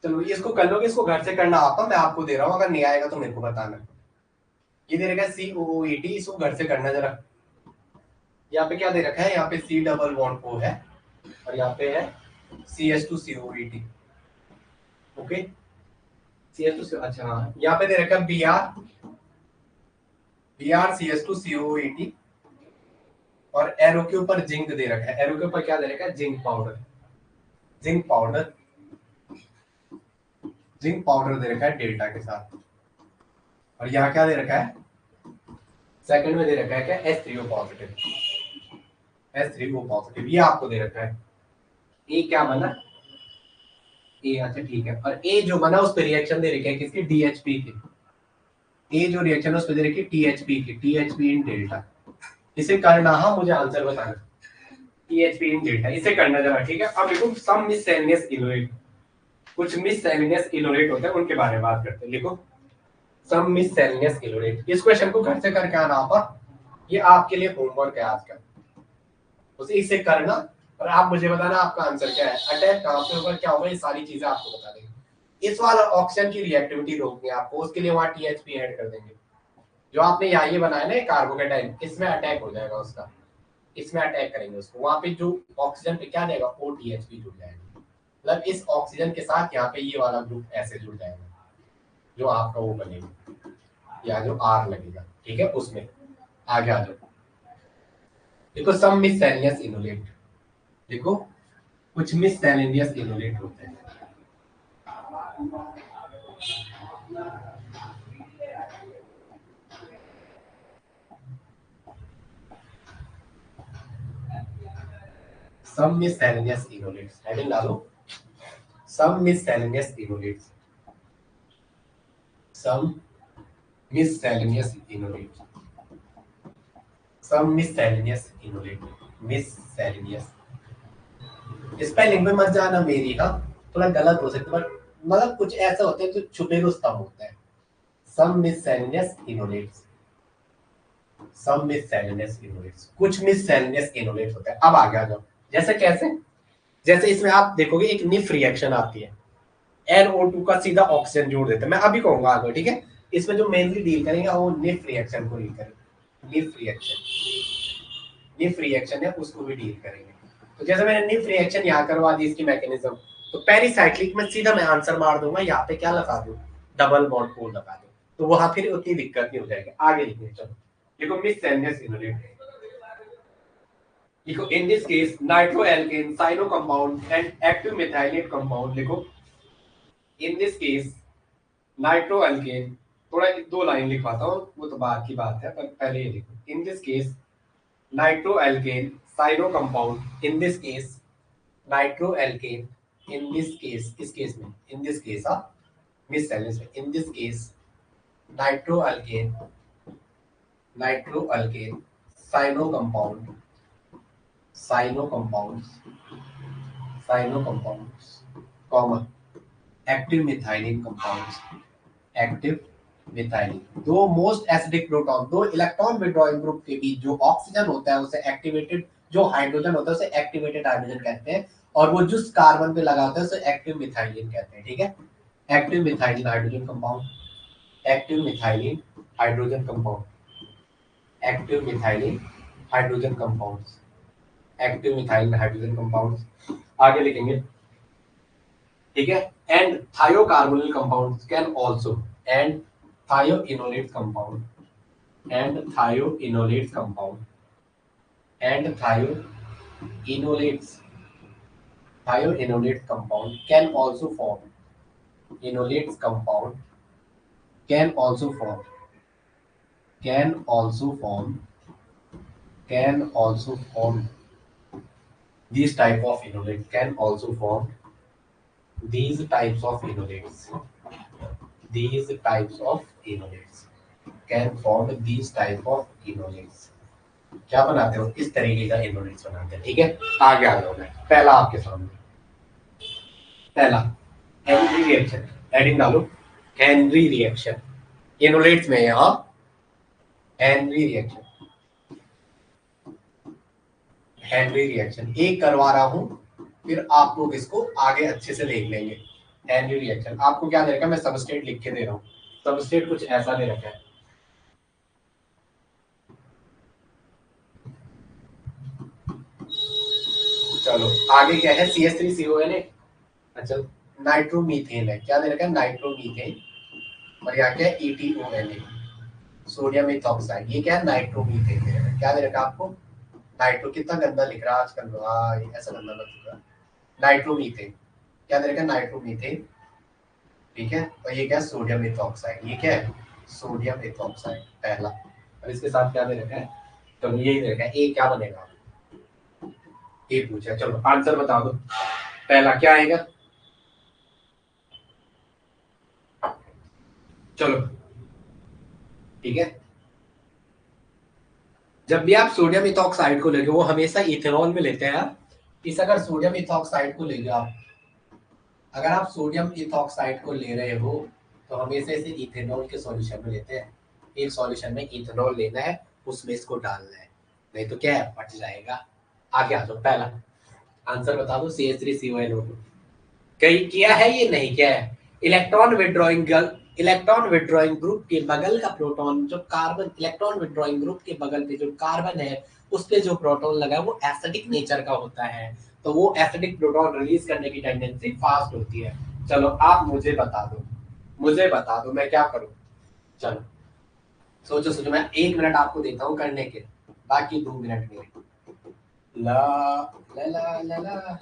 चलो इसको कर लोगे, इसको घर से करना आता, मैं आपको दे रहा हूँ, अगर नहीं आएगा तो मेरे को बताना। ये दे रखा है COOET, इसको घर से करना जरा। यहाँ पे क्या दे रखा है? यहाँ पे C डबल बॉन्ड O है और यहाँ पे है CH2COET। ओके, CH2, अच्छा हाँ, यहाँ पे दे रखा है Br CH2COET और एरो के ऊपर जिंक दे रखा है। एरो के ऊपर क्या दे रखा है? जिंक पाउडर दे रखा है डेल्टा के साथ। और यहाँ क्या दे रखा है? सेकंड में दे रखा है क्या? H3O पॉजिटिव, ये आपको दे रखा है। ए क्या बना? ए, अच्छा ठीक है। और ए जो बना उस पे रिएक्शन दे रखा है किसकी? DHP की। ए जो रिएक्शन है उस पे दे रखी है THP की, THP इन डेल्टा। इसे करना, हाँ मुझे आंसर बताना। THP इन डेल्टा, इसे करना जरा, ठीक है। अब देखो, सम मिससेलेनियस इलोरेट, कुछ मिससेलेनियस इलोरेट होते हैं, उनके बारे में बात करते हैं। लिखो, सम मिससेलेनियस इलोरेट। इस क्वेश्चन को घर से करके आना आप, ये आपके लिए होमवर्क है आज का। उसे इसे करना और आप मुझे बताना आपका आंसर क्या है। अटैक कहाँ पे होगा, क्या होगा, ये सारी चीजें आपको बता देंगे। इस वाला ऑक्सीजन की रिएक्टिविटी रोकनी है आपको, उसके लिए वहां THP ऐड कर देंगे। जो आपने यहाँ ये बनाया ना कार्बोकेटाइन, इसमें अटैक हो जाएगा उसका, इसमें अटैक करेंगे उसको, वहां पे जो ऑक्सीजन पे क्या देगा, OTHP जुड़ जाएगा। मतलब इस ऑक्सीजन के साथ यहाँ पे ये वाला ग्रुप ऐसे जुड़ जाएगा, जो आपका वो बनेगा, या जो R लगेगा, ठीक है। उसमें आगे आ जाओ, देखो सम मिससेलेनियस इनोलेट, देखो कुछ मिससेलेनियस इनोलेट होते हैं। सम मिससेलेनियस इनोलेट्स, हेडिंग डालो सम मिससेलेनियस इनोलेट्स, सम मिससेलेनियस इनोलेट्स, सम मिससेलेनियस इनोलेट, मिससेलेनियस, स्पेलिंग में मत जाना मेरी, हाँ थोड़ा गलत हो सकता है, बट मतलब कुछ ऐसा होता है जो छुपे रुस्तम होता है। सम मिससेलेनियस इनोलेट्स, सम मिससेलेनियस इनोलेट्स, कुछ मिससेलेनियस इनोलेट्स होता है। अब आगे आ जाओ, जैसे कैसे, जैसे इसमें आप देखोगे एक निफ रिएक्शन आती है, NO2 का सीधा ऑक्सीजन जोड़ देते हैं, मैं अभी कहूंगा आगे, ठीक है। इसमें जो मेनली डील करेंगे वो निफ रिएक्शन को डील करेंगे, निफ रिएक्शन, निफ रिएक्शन है उसको भी डील करेंगे। तो जैसे मैंने निफ रिएक्शन यहाँ करवा दी, इसकी मैकेनिज्म, तो पेरीसाइक्लिक में सीधा मैं आंसर मार दूंगा, यहाँ पे क्या लगा दूं, डबल बॉन्ड पोल लगा दूं, तो वहां फिर उतनी दिक्कत नहीं हो जाएगी। आगे लिखिए, चलो देखो मिससेलेनियस इनोलेट, देखो in this case nitroalkane cyano compound and active methylene compound, देखो इन दिस केस नाइट्रोएल्केन, थोड़ा दो लाइन लिखवाता हूँ, वो तो बाद की बात है, पर पहले ये देखो, in this case nitroalkane cyano compound, in this case nitroalkane, in this case, इस केस में, इन दिस केस मिससेलेनियस में, in this case nitroalkane, nitroalkane cyano compound, cyano compounds, cyano compounds, common active methylene compounds, active methylene, दो मोस्ट एसिडिक प्रोटॉन, दो इलेक्ट्रॉन विड्रॉइंग ग्रुप के बीच जो ऑक्सीजन होता है उसे एक्टिवेटेड, जो हाइड्रोजन होता है उसे एक्टिवेटेड हाइड्रोजन कहते हैं, और वो जिस कार्बन पे लगा होता है उसे एक्टिव मिथाइलिन कहते हैं, ठीक है। Active methylene hydrogen compound, active methylene hydrogen compound, active methylene hydrogen compounds, active methylene hydrogen compounds, आगे लिखेंगे, ठीक है। And thiocarbonyl compounds can also, and thioenolate compound, and thioenolate compound, and thioenolates, thioenolate compound can also form, enolates compound can also form, can also form, can also form these type of enolates, can also form these types of enolates, these types of enolates, can form these type of enolates, क्या बनाते हो, इस तरीके का enolates बनाते हैं, ठीक है। आगे आ जाओ, मैं पहला आपके सामने, पहला हेनरी रिएक्शन, हेडिंग डालो हेनरी रिएक्शन, इनोलेट्स में यहाँ हेनरी रिएक्शन, हेनरी रिएक्शन एक करवा रहा हूं, फिर आप लोग इसको आगे अच्छे से देख लेंगे। हेनरी रिएक्शन आपको क्या दे रखा है, मैं सबस्ट्रेट लिख के दे रहा हूँ, सबस्ट्रेट कुछ ऐसा दे रखा है, चलो आगे क्या है, CH3CON है, अच्छा नाइट्रोमीथेन है, क्या दे रखा है, नाइट्रोमीथेन, और यहाँ क्या है, ETON, सोडियम इथॉक्साइड, ये क्या है, नाइट्रोमीथेन दे रखा है, क्या दे रखा है आपको, नाइट्रो, कितना गंदा लिख रहा है आजकल, ऐसा गंदा मत लिख रहा, नाइट्रोमीथेन, क्या दे रखा है, नाइट्रोमीथेन, ठीक है। और ये क्या है, सोडियम इथॉक्साइड, ये क्या है, सोडियम इथॉक्साइड पहला, और इसके साथ क्या दे रखा है, तो यही दे रखा है, ए क्या बनेगा, ए पूछा, चलो आंसर बता दो, पहला क्या आएगा, चलो ठीक है। जब भी आप सोडियम इथॉक्साइड को लेंगे, वो हमेशा इथेनॉल में लेते हैं यार, इस अगर सोडियम इथॉक्साइड को लेंगे आप, अगर आप सोडियम इथॉक्साइड को ले रहे हो तो हमेशा इसे इथेनॉल के सॉल्यूशन में लेते हैं, एक सॉल्यूशन में इथेनॉल लेना है, उसमें इसको डालना है, नहीं तो क्या है, फट जाएगा। आगे आ जाओ, पहला आंसर बता दो, CH3CONO2, कहीं किया है ये नहीं किया है, इलेक्ट्रॉन विड्रॉइंग ग्रुप के बगल का प्रोटॉन जो कार्बन, इलेक्ट्रॉन विड्रॉइंग ग्रुप के बगल पे जो कार्बन है उस पे जो प्रोटॉन लगा है वो एसिडिक नेचर का होता है, तो वो एसिडिक प्रोटॉन रिलीज करने की टेंडेंसी फास्ट होती है। चलो आप मुझे बता दो, मुझे बता दो मैं क्या करूं। चलो सोचो सोचो, मैं 1 मिनट आपको देता हूँ करने के, बाकी 2 मिनट मेरे। ला ला ला ला ला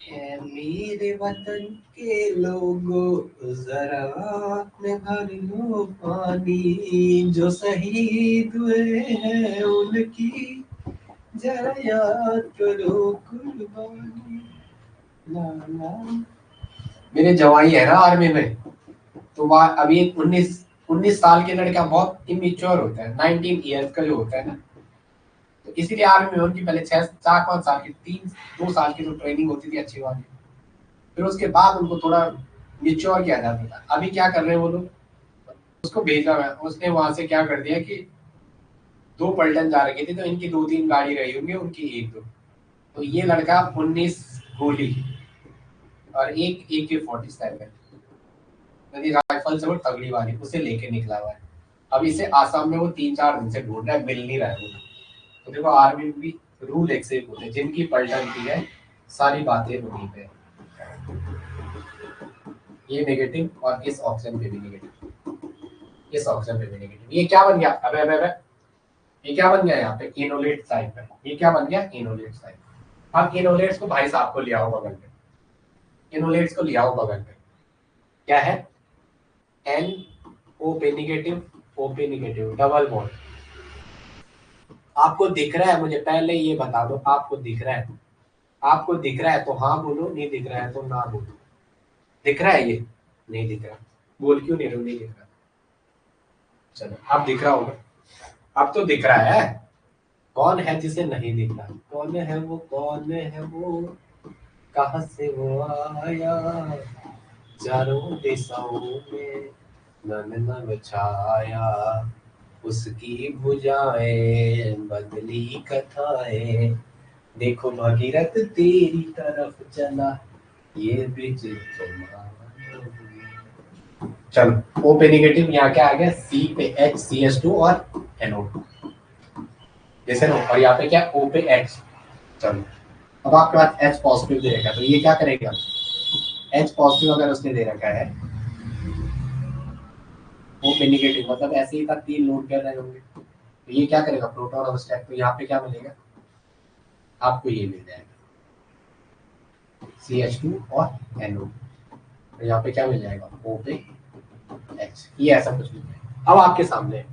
मेरे वतन के लोगों जरा आँख में भर लो पानी, जो शहीद हुए हैं उनकी जरा याद करो कुर्बानी। ला ला मेरे जवाई है ना आर्मी में, तो वह अभी 19 साल के लड़का बहुत इमेच्योर होता है, 19 ईयर्स का जो होता है ना, तो इसीलिए आर्मी में उनकी पहले 4-5 साल की 2 साल की जो ट्रेनिंग होती थी अच्छी वाली, फिर उसके बाद उनको थोड़ा मेच्योर किया जाता था। अभी क्या कर रहे हैं वो लोग, उसको भेजा है, उसने वहां से क्या कर दिया कि 2 पलटन जा रखी थी, तो इनकी 2-3 गाड़ी रही होंगी, उनकी 1-2, तो ये लड़का 19 गोली और एक AK-47 राइफल से वो तगड़ी वाली उसे लेके निकला हुआ है। अब इसे आसाम में वो 3-4 दिन से ढूंढ रहा है, मिल नहीं रहा है वो। तो देखो आर्मी में भी रूल एक से एक होते हैं, जिनकी पलटन की है सारी बातें वहीं पे। ये नेगेटिव और इस ऑप्शन पे भी नेगेटिव, इस ऑप्शन पे भी नेगेटिव। ये क्या बन गया, अबे अबे अबे, ये क्या बन गया यहाँ पे इनोलेट साइड पे, ये क्या बन गया इनोलेट साइड। अब इनोलेट्स को भाई साहब को ले आओ बगल पे, इनोलेट्स को ले आओ बगल पे, क्या है एन ओ पे नेगेटिव, ओ पे नेगेटिव, डबल बॉन्ड। आपको दिख रहा है, मुझे पहले ये बता दो आपको दिख रहा है, आपको दिख रहा है तो हाँ बोलो, नहीं दिख रहा है तो ना बोलो। दिख रहा है ये, नहीं दिख रहा, बोल क्यों नहीं रहे हो, नहीं दिख रहा। चलो अब दिख रहा होगा, अब तो दिख रहा है। कौन है जिसे नहीं दिख रहा, कौन है वो, कौन है वो, कहाँ से वो आया, चारों दिशाओं में नन नन छाया, उसकी भुजाएं बदली कथाएं, देखो भगीरथ तेरी तरफ चला, ये ब्रिज तुम्हारा। चलो ओ पे नेगेटिव, यहाँ क्या आ गया, सी पे HCH2 और NO2, जैसे ना, और यहाँ पे क्या O पे H। चलो अब आपके पास H पॉजिटिव दे रखा है, तो ये क्या करेगा, H पॉजिटिव अगर उसने दे रखा है, O पे नेगेटिव मतलब ऐसे ही था, 3 लोड कर रहे होंगे, तो ये क्या करेगा प्रोटॉन और स्टैक, तो यहाँ पे क्या मिलेगा आपको, ये मिल जाएगा CH2 और NO, तो यहाँ पे क्या मिल जाएगा O पे H, ये ऐसा कुछ मिल जाएगा। अब आपके सामने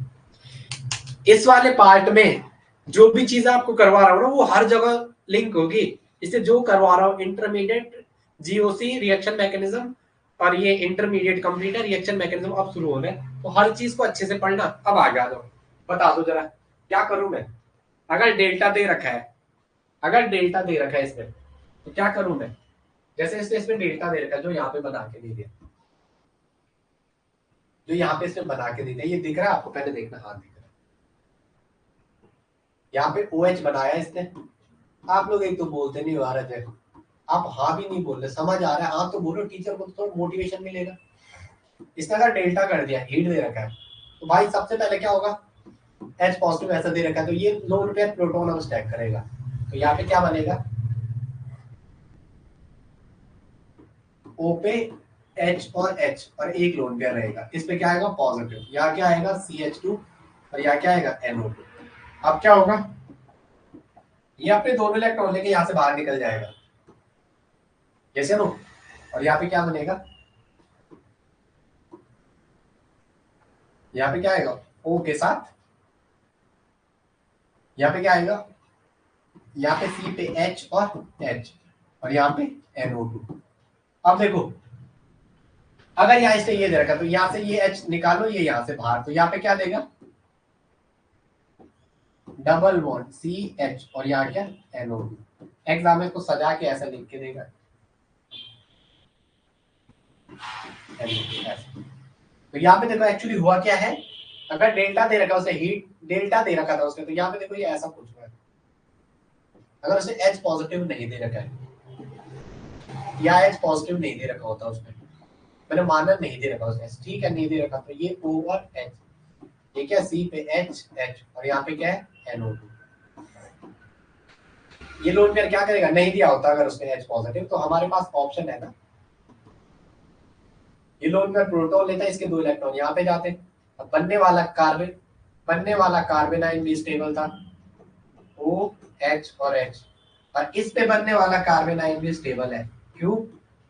इस वाले पार्ट में जो भी चीज आपको करवा रहा हूँ ना वो हर जगह लिंक होगी, इससे जो करवा रहा हूँ इंटरमीडिएट GOC रिएक्शन मैकेनिज्म और ये इंटरमीडिएट कंप्लीटर रिएक्शन मैकेनिज्म अब शुरू हो रहे हैं, तो हर चीज को अच्छे से पढ़ना। अब आगे आ जाओ, बता दो जरा क्या करूं मैं, अगर डेल्टा दे रखा है, अगर डेल्टा दे रखा है इसमें तो क्या करूं मैं, जैसे इसमें डेल्टा दे रखा है, जो यहाँ पे बना के दे दिया, जो यहाँ पे इसमें बना के दे दिया, ये दिख रहा है आपको, पहले देखना, हाँ दिख रहा है, यहाँ पे OH बनाया इसने। आप लोग एक तो बोलते नहीं आ रहे थे, आप हाँ भी नहीं बोल रहे, समझ आ रहा है हाँ तो बोलो, टीचर को तो थोड़ा मोटिवेशन मिलेगा। इसने अगर डेल्टा कर दिया, हीट दे रखा है, तो भाई सबसे पहले क्या होगा, H पॉजिटिव ऐसा दे रखा है, तो ये लोन पे प्रोटॉन अब स्टैक करेगा, तो यहाँ पे क्या बनेगा O पे H और H और एक लोन पेयर रहेगा, इस पे क्या आएगा पॉजिटिव, यहाँ क्या आएगा CH2 और यहाँ क्या आएगा NO2। अब क्या होगा, ये अपने दोनों इलेक्ट्रॉन लेके यहाँ से बाहर निकल जाएगा, जैसे नो, और यहाँ पे क्या बनेगा, यहाँ पे क्या आएगा O के साथ, यहाँ पे क्या आएगा, यहाँ पे C पे H और H और यहाँ पे NO2। अब देखो अगर यहाँ से ये दे रखा तो यहाँ से ये H निकालो, ये यहाँ से बाहर, तो यहाँ पे क्या देगा डबल बॉन्ड CH और यहाँ क्या NO2। एग्जाम में इसको सजा के ऐसा लिख के देगा NO2 ऐसा। तो यहाँ पे देखो एक्चुअली हुआ क्या है, अगर डेल्टा दे रखा उसे हीट डेल्टा दे रखा था उसने, तो यहाँ पे देखो ये ऐसा कुछ हुआ है, अगर उसे H पॉजिटिव नहीं दे रखा है या H पॉजिटिव नहीं दे रखा होता उसमें, मैंने माना नहीं दे रखा उसने, ठीक है नहीं दे रखा, तो ये ओवर एच, ये क्या सी पे एच एच, और यहाँ पे क्या है NO2। ये लोन पेयर क्या करेगा, नहीं दिया होता अगर उसने H पॉजिटिव, तो हमारे पास ऑप्शन है ना, ये लोन पेयर प्रोटॉन लेता है, इसके 2 इलेक्ट्रॉन यहाँ पे जाते, अब बनने वाला कार्बेनाइन भी स्टेबल था, O H और H, और इस पे बनने वाला कार्बेनाइन भी स्टेबल है। क्यों?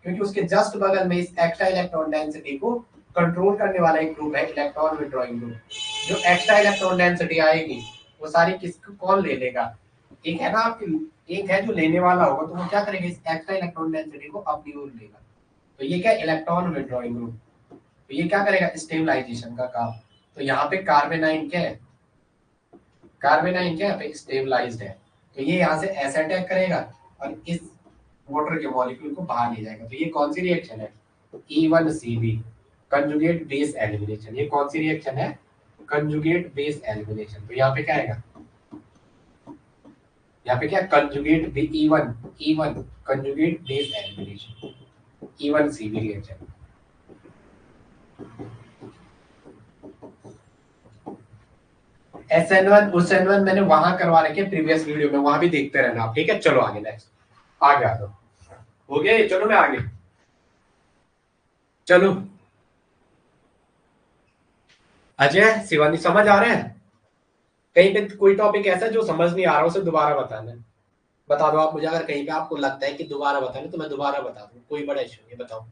क्योंकि उसके जस्ट बगल में इस एक्स्ट्रा इलेक्ट्रॉन डेंसिटी को कंट्रोल करने वाला एक ग्रुप है, इलेक्ट्रॉन विड्रॉइंग ग्रुप। जो एक्स्ट्रा इलेक्ट्रॉन डेंसिटी आएगी वो सारी किसको कौन ले लेगा, एक है ना आपकी, एक है जो लेने वाला होगा, तो वो क्या करेगा, इस एक्स्ट्रा इलेक्ट्रॉन डेंसिटी को अपनी ओर लेगा। तो ये क्या इलेक्ट्रॉन विड्रॉइंग ग्रुप, तो ये क्या करेगा, स्टेबलाइजेशन का काम। तो यहाँ पे कार्बेनाइन क्या है, कार्बेनाइन क्या है स्टेबलाइज्ड है, तो ये यहाँ से ऐसे अटैक करेगा और इस वाटर के मॉलिक्यूल को बाहर ले जाएगा। तो ये कौन सी रिएक्शन है, E1CB, कंजुगेट बेस एलिमिनेशन। ये कौन सी रिएक्शन है, कंजुगेट बेस एलिमिनेशन। तो यहाँ पे क्या आएगा, यहाँ पे क्या conjugate E1 conjugate base elimination, E1CB reaction. SN1 उस SN1 मैंने वहां करवा रखे प्रीवियस वीडियो में, वहां भी देखते रहना आप, ठीक है। चलो आगे नेक्स्ट, आगे आ जाओ, हो गया, चलो मैं आगे, चलो अजय शिवानी समझ आ रहे हैं, कहीं पे कोई टॉपिक ऐसा जो समझ नहीं आ रहा उसे दोबारा बताना, बता दो आप मुझे, अगर कहीं पे आपको लगता है कि दोबारा बताना तो मैं दोबारा बता दूं, कोई बड़ा इश्यू नहीं, बताओ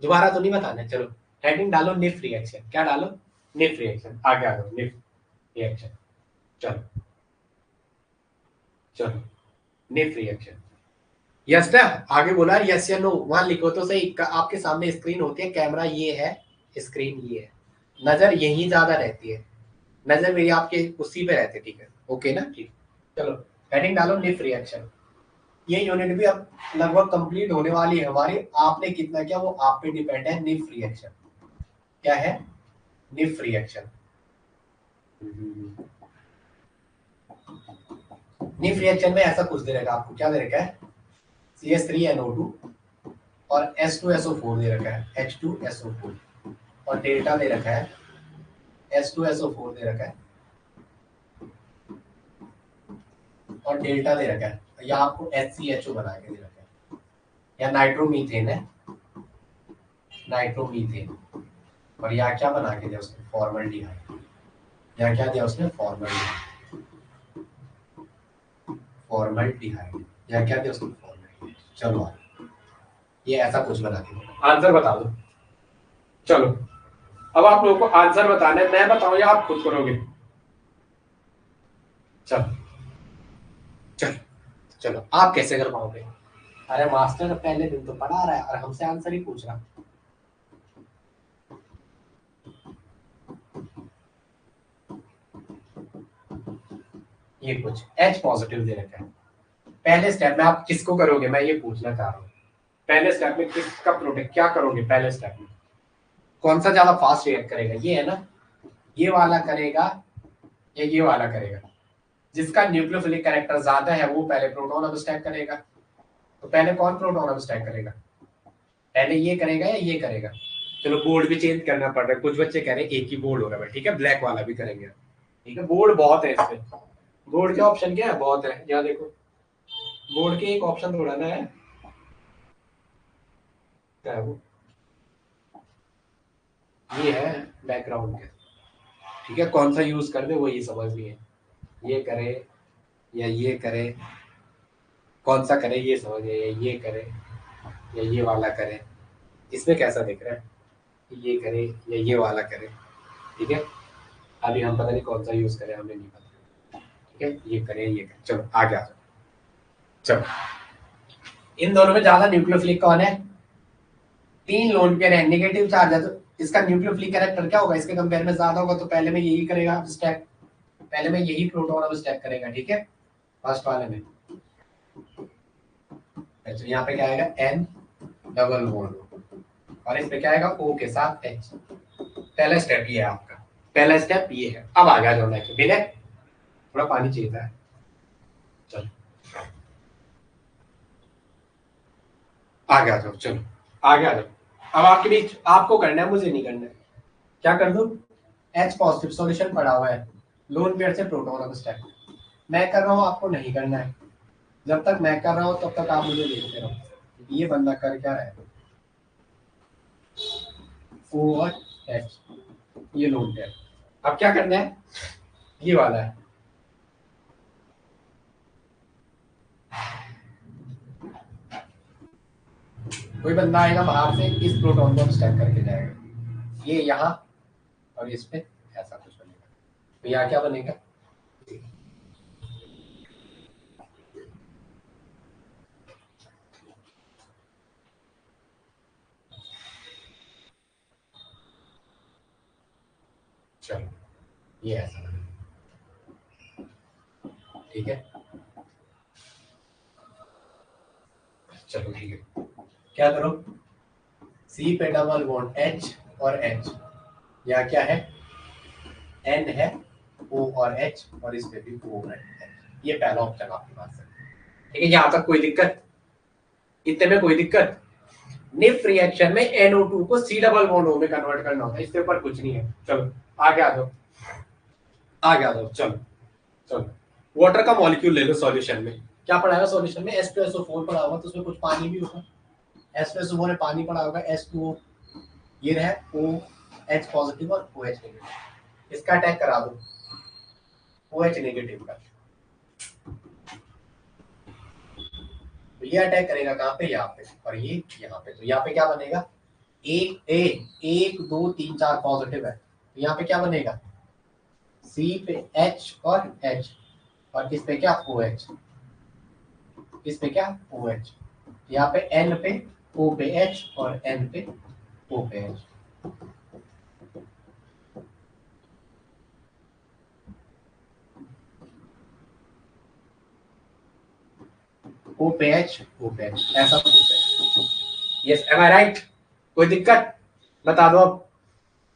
दोबारा तो नहीं बताना। चलो हेडिंग डालो निफ रिएक्शन, क्या डालो, निफ रिएक्शन, आगे आ जाओ, निफ रिएक्शन, चलो चलो निफ रिएक्शन, यस ना, आगे बोला यस या नो, वहां लिखो तो सही, आपके सामने स्क्रीन होती है, कैमरा ये है, स्क्रीन ये है, नजर यही ज्यादा रहती है, नजर मेरी आपके उसी पे रहती है, ठीक है, ओके ना, ठीक। चलो हेडिंग डालो निफ रिएक्शन, ये यूनिट भी अब लगभग कंप्लीट होने वाली है हमारी, आपने कितना किया वो आप पे डिपेंड है। निफ रिएक्शन क्या है, निफ रिएक्शन, निफ रिएक्शन में ऐसा कुछ दे रखा है आपको, क्या दे रखा है, CH3NO2 और H2SO4 दे रखा है, H2SO4, और डेल्टा दे रखा है, H2SO4 दे रखा है, और डेल्टा दे रखा है, या आपको HCHO बना के दे रखा है, या नाइट्रोमीथेन है, नाइट्रोमीथेन, और यहाँ क्या बना के दिया उसने, फॉर्मल्डिहाइड, यहाँ क्या दिया उसने, फॉर्मल्डिहाइड, फॉर्मल्डिहाइड, यहाँ क्या दिया उसने, फॉर्मल्डिहाइड। चलो ये ऐसा कुछ बना के आंसर बता दो, चलो अब आप लोगों को आंसर बताना है, मैं बताऊं या आप खुद करोगे, चलो चलो चलो, आप कैसे कर पाओगे, अरे मास्टर पहले दिन तो पढ़ा रहा है और हमसे आंसर ही पूछ रहा। ये कुछ H पॉजिटिव दे रखा है, पहले स्टेप में आप किसको करोगे, मैं ये पूछना चाह रहा हूँ, पहले स्टेप में किसका प्रोटेक्ट क्या करोगे, पहले स्टेप में कौन सा ज्यादा फास्ट रिएक्ट करेगा, ये है ना, ये वाला करेगा या ये वाला करेगा, जिसका न्यूक्लियोफिलिक कैरेक्टर ज्यादा है वो पहले प्रोटॉन अब स्टैक करेगा, तो पहले कौन प्रोटॉन अब स्टैक करेगा, पहले ये करेगा या ये करेगा। चलो बोर्ड भी चेंज करना पड़ रहा है, कुछ बच्चे कह रहे हैं एक ही बोर्ड होगा, ठीक है ब्लैक वाला भी करेंगे, ठीक है, बोर्ड बहुत है इसमें, बोर्ड के ऑप्शन क्या है, बहुत है, यहाँ देखो बोर्ड के एक ऑप्शन थोड़ा ना है, क्या है वो, ये है बैकग्राउंड के, ठीक है, कौन सा यूज कर दे वो ये समझ नहीं है, ये करे या ये करे, कौन सा करे ये समझ नहीं है, ये करे या ये वाला करे, इसमें कैसा दिख रहा है, ये करे या ये वाला करे, ठीक है, अभी हम पता नहीं कौन सा यूज करें, हमें नहीं पता, ठीक है, ये करे ये करे, चलो आगे आ जाओ, चलो इन दोनों में ज्यादा न्यूक्लियोफिलिक कौन है, 3 लोन पेयर है, नेगेटिव चार्ज है, तो इसका न्यूक्लियोफिलिक कैरेक्टर क्या होगा, इसके कंपेयर में ज्यादा होगा, तो पहले में यही करेगा स्टैक, पहले में यही प्रोटॉन अब स्टैक करेगा, ठीक है, फर्स्ट वाले में, तो यहाँ पे क्या आएगा N डबल बॉन्ड, और इसमें क्या आएगा O के साथ H, पहला स्टेप ये है आपका, पहला स्टेप ये है, अब आगे आ जाओ नेक्स्ट, विनय थोड़ा पानी चाहिए था, चलो आगे आ जाओ, चलो आगे आ जाओ, अब आपके बीच आपको करना है, मुझे नहीं करना है। क्या कर दूं? H पॉजिटिव सॉल्यूशन पड़ा हुआ है, लोन पेयर से प्रोटॉन अब स्टैक मैं कर रहा हूँ, आपको नहीं करना है। जब तक मैं कर रहा हूँ तब तक आप मुझे देखते रहो ये बंदा कर क्या रहा है। O और H ये लोन पेयर, अब क्या करना है, ये वाला है। कोई बंदा आएगा बाहर से, इस प्रोटॉन को स्टैक करके जाएगा, ये यहाँ और इस पे ऐसा कुछ बनेगा। तो यहाँ क्या बनेगा, चलो ये ऐसा बनेगा, ठीक है। चलो ठीक है, क्या करो, सी पे डबल बॉन्ड H और H, यहाँ क्या है, N है, O और H और इस पे भी O और H। ये पहला ऑप्शन आपके पास है, ठीक है। यहाँ तक कोई दिक्कत, इतने में कोई दिक्कत। निफ्ट रिएक्शन में NO2 को C डबल बॉन्ड O में कन्वर्ट करना होता है, इसके ऊपर कुछ नहीं है। चलो आगे आ जाओ, आगे आ जाओ, चलो चलो। वाटर का मॉलिक्यूल ले लो सॉल्यूशन में, क्या पड़ा है सॉल्यूशन में, H2SO4 पड़ा होगा, तो उसमें कुछ पानी भी होगा, H2SO4 में पानी पड़ा होगा, H2O ये रहा OH पॉजिटिव और OH नेगेटिव, इसका अटैक करा दो OH नेगेटिव का। तो ये अटैक करेगा कहाँ पे, यहाँ पे, और ये यहाँ पे। तो यहाँ पे क्या बनेगा, एक दो तीन चार पॉजिटिव है, तो यहाँ पे क्या बनेगा, C पे H और H और इस पे क्या OH, इस पे क्या OH, यहाँ पे N पे O पे H और N पे O पे H। O पे H O पे H ऐसा कुछ है। यस एम आई राइट, कोई दिक्कत बता दो।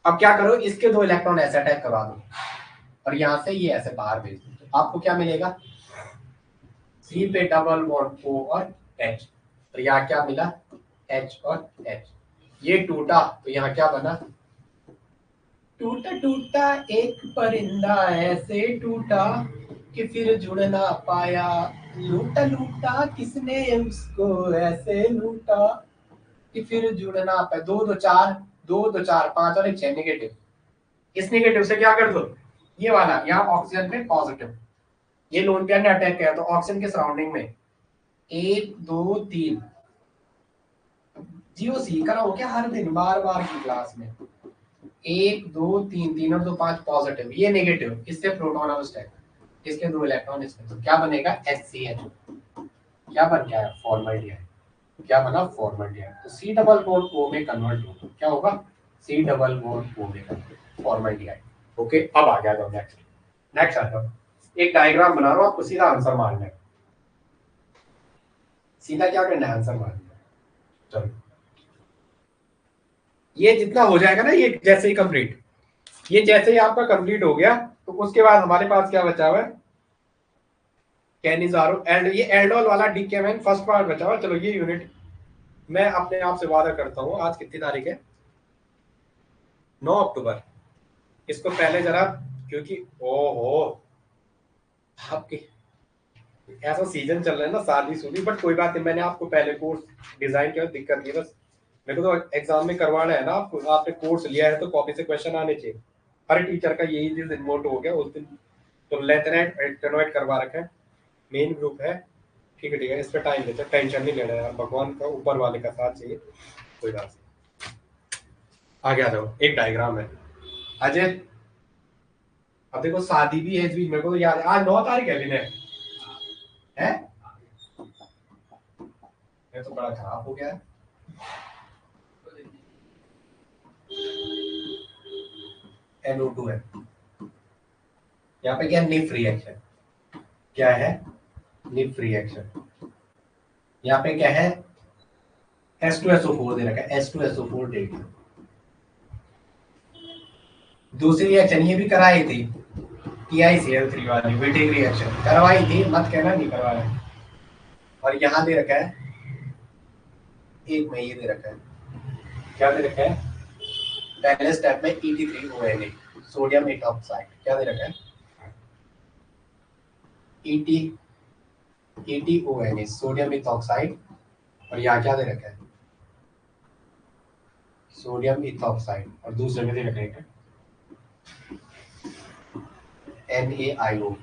अब क्या करो, इसके दो इलेक्ट्रॉन ऐसे अटैक करवा दो और यहाँ से ये ऐसे बाहर भेज दो, तो आपको क्या मिलेगा, C पे डबल बॉन्ड O और H, तो यहाँ क्या मिला H और H, ये टूटा तो यहाँ क्या बना, टूटा टूटा एक परिंदा ऐसे टूटा कि फिर जुड़ ना पाया, लूटा लूटा किसने उसको ऐसे लूटा कि फिर जुड़ ना पाया। दो दो चार, दो दो चार पांच और एक छह नेगेटिव, इस नेगेटिव से क्या कर दो, ये वाला यहाँ ऑक्सीजन पे पॉजिटिव, ये लोन पेयर ने अटैक किया तो ऑक्सीजन के सराउंडिंग में एक दो तीन, जियो सीख रहा हो क्या हर दिन बार बार की क्लास में, एक दो तीन, तीन और दो पांच पॉजिटिव, ये नेगेटिव, इससे प्रोटॉन और स्टैक, इसके दो इलेक्ट्रॉन इसमें, तो क्या बनेगा HCl, क्या बन गया है फॉर्मल्डिहाइड, क्या बना फॉर्मल्डिहाइड। तो C डबल बॉन्ड O में कन्वर्ट होगा, क्या होगा C डबल बॉन्ड O में कन्वर्ट फॉर्मल्डिहाइड। ओके अब आ गया जाओ नेक्स्ट, नेक्स्ट आ जाओ, एक डायग्राम बना रहा हूं, आपको सीधा आंसर मारना है, सीधा क्या करना है आंसर मारना है। चलो ये जितना हो जाएगा ना, ये जैसे ही कंप्लीट, ये जैसे ही आपका कंप्लीट हो गया तो उसके बाद हमारे पास क्या बचा हुआ है, कैनिजारो एल्ड, ये एल्डोल वाला डीकेमेन फर्स्ट पार्ट बचा हुआ। चलो ये यूनिट मैं अपने आप से वादा करता हूँ, आज कितनी तारीख है 9 अक्टूबर, इसको पहले जरा, क्योंकि ओहो आपके ऐसा सीजन चल रहा है ना शादी शुदी, बट कोई बात नहीं, मैंने आपको पहले कोर्स डिजाइन किया, दिक्कत नहीं, बस मेरे को तो एग्जाम में करवाना है ना आपको, आपने कोर्स लिया है तो कॉपी से क्वेश्चन आने चाहिए। हर टीचर का यही चीज इन्वोट हो गया उस दिन, तो लेफ्ट राइट करवा रखा है, मेन ग्रुप है, ठीक है ठीक है, इस पर टाइम लेते हैं, टेंशन नहीं लेना यार, भगवान का ऊपर वाले का साथ चाहिए, कोई बात नहीं। आगे आ जाओ, एक डायग्राम है अजय, अब देखो शादी भी है इस बीच, मेरे को तो याद है आज 9 तारीख है विनय है, ये तो बड़ा खराब हो गया है। NO2 है, यहाँ पे क्या निफ रिएक्शन, क्या है निफ रिएक्शन, यहाँ पे क्या है H2SO4 दे रखा है, H2SO4 दे दिया। दूसरी रिएक्शन ये भी कराई थी TiCl3 वाली वेटिंग रिएक्शन करवाई थी, मत कहना नहीं करवाया। और यहाँ दे रखा है एक में ये दे रखा है क्या दे रखा है पहले स्टेप में Et3ONA सोडियम इथॉक्साइड, क्या दे रखा है ETONA सोडियम इथॉक्साइड, और यहाँ क्या दे रखा है सोडियम इथॉक्साइड, और दूसरे में दे रखा है NaIO2,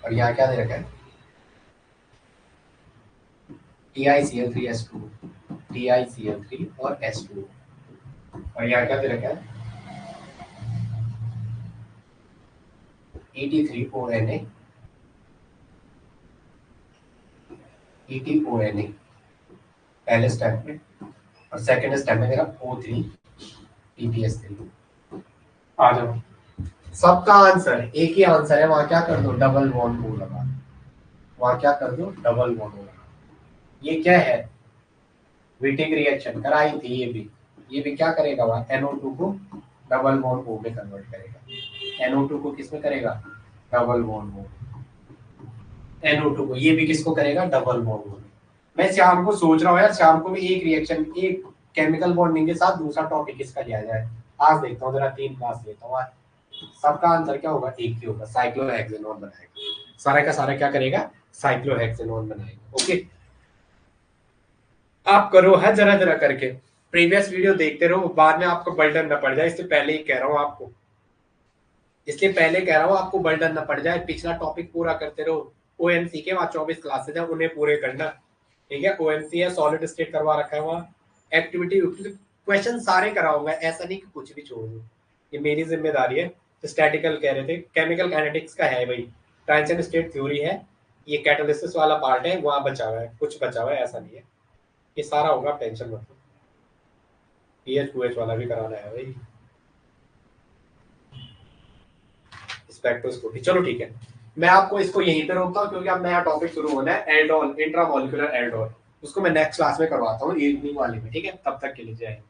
और यहाँ क्या दे रखा है TiCl3S2 TiCl3 और S2, और यहाँ क्या दे रखा है Et3ONA ETONA पहले स्टेप में, और सेकंड स्टेप में मेरा O3 TPS3। आ जाओ, सबका आंसर एक ही आंसर है, वहां क्या कर दो डबल बॉन्ड O लगा, वहां क्या कर दो डबल बॉन्ड O लगा। ये क्या है विटिंग रिएक्शन कराई थी, ये भी क्या करेगा वहां NO2 को डबल बॉन्ड O में कन्वर्ट करेगा, NO2 को किस में करेगा डबल बॉन्ड O, NO2 को, ये भी किसको करेगा डबल बॉन्ड O। मैं शाम को सोच रहा हूँ यार, शाम को भी एक रिएक्शन एक केमिकल बॉन्डिंग के साथ दूसरा टॉपिक किसका लिया जाए, आज देखता हूँ जरा 3 क्लास लेता हूँ। सबका आंसर क्या होगा एक ही होगा, साइक्लोहेक्सेनोन बनाएगा, सारा का सारा क्या करेगा साइक्लोहेक्सेनोन बनाएगा। ओके आप करो है जरा जरा करके, प्रीवियस वीडियो देखते रहो, बाद में आपको बर्डन न पड़ जाए, इससे पहले ही कह रहा हूँ आपको, इसलिए पहले कह रहा हूँ आपको बर्डन न पड़ जाए, पिछला टॉपिक पूरा करते रहो। ओएमसी के वहां 24 क्लासेज है, उन्हें पूरे करना, ठीक है। ओएमसी है, सॉलिड स्टेट करवा रखा है वहां, एक्टिविटी क्वेश्चन सारे कराऊंगा, ऐसा नहीं कि कुछ भी छोड़ दूं, ये मेरी जिम्मेदारी है। स्टैटिकल कह रहे थे, केमिकल काइनेटिक्स का है भाई, ट्रांजिशन स्टेट थ्योरी है, ये कैटालिसिस वाला पार्ट है, वहां बचा हुआ है, कुछ बचा हुआ है ऐसा नहीं है, ये सारा होगा, टेंशन मत लो। पीएच वाला भी कराना है भाई, स्पेक्ट्रोस्कोपी। चलो ठीक है, मैं आपको इसको यहीं पे रोकता हूँ, क्योंकि अब नया टॉपिक शुरू होना है, एल्डोल इंट्रामोलिकुलर एल्डोल, उसको मैं नेक्स्ट क्लास में करवाता हूँ इवनिंग वाले में, ठीक है। तब तक के लिए जय हिंद।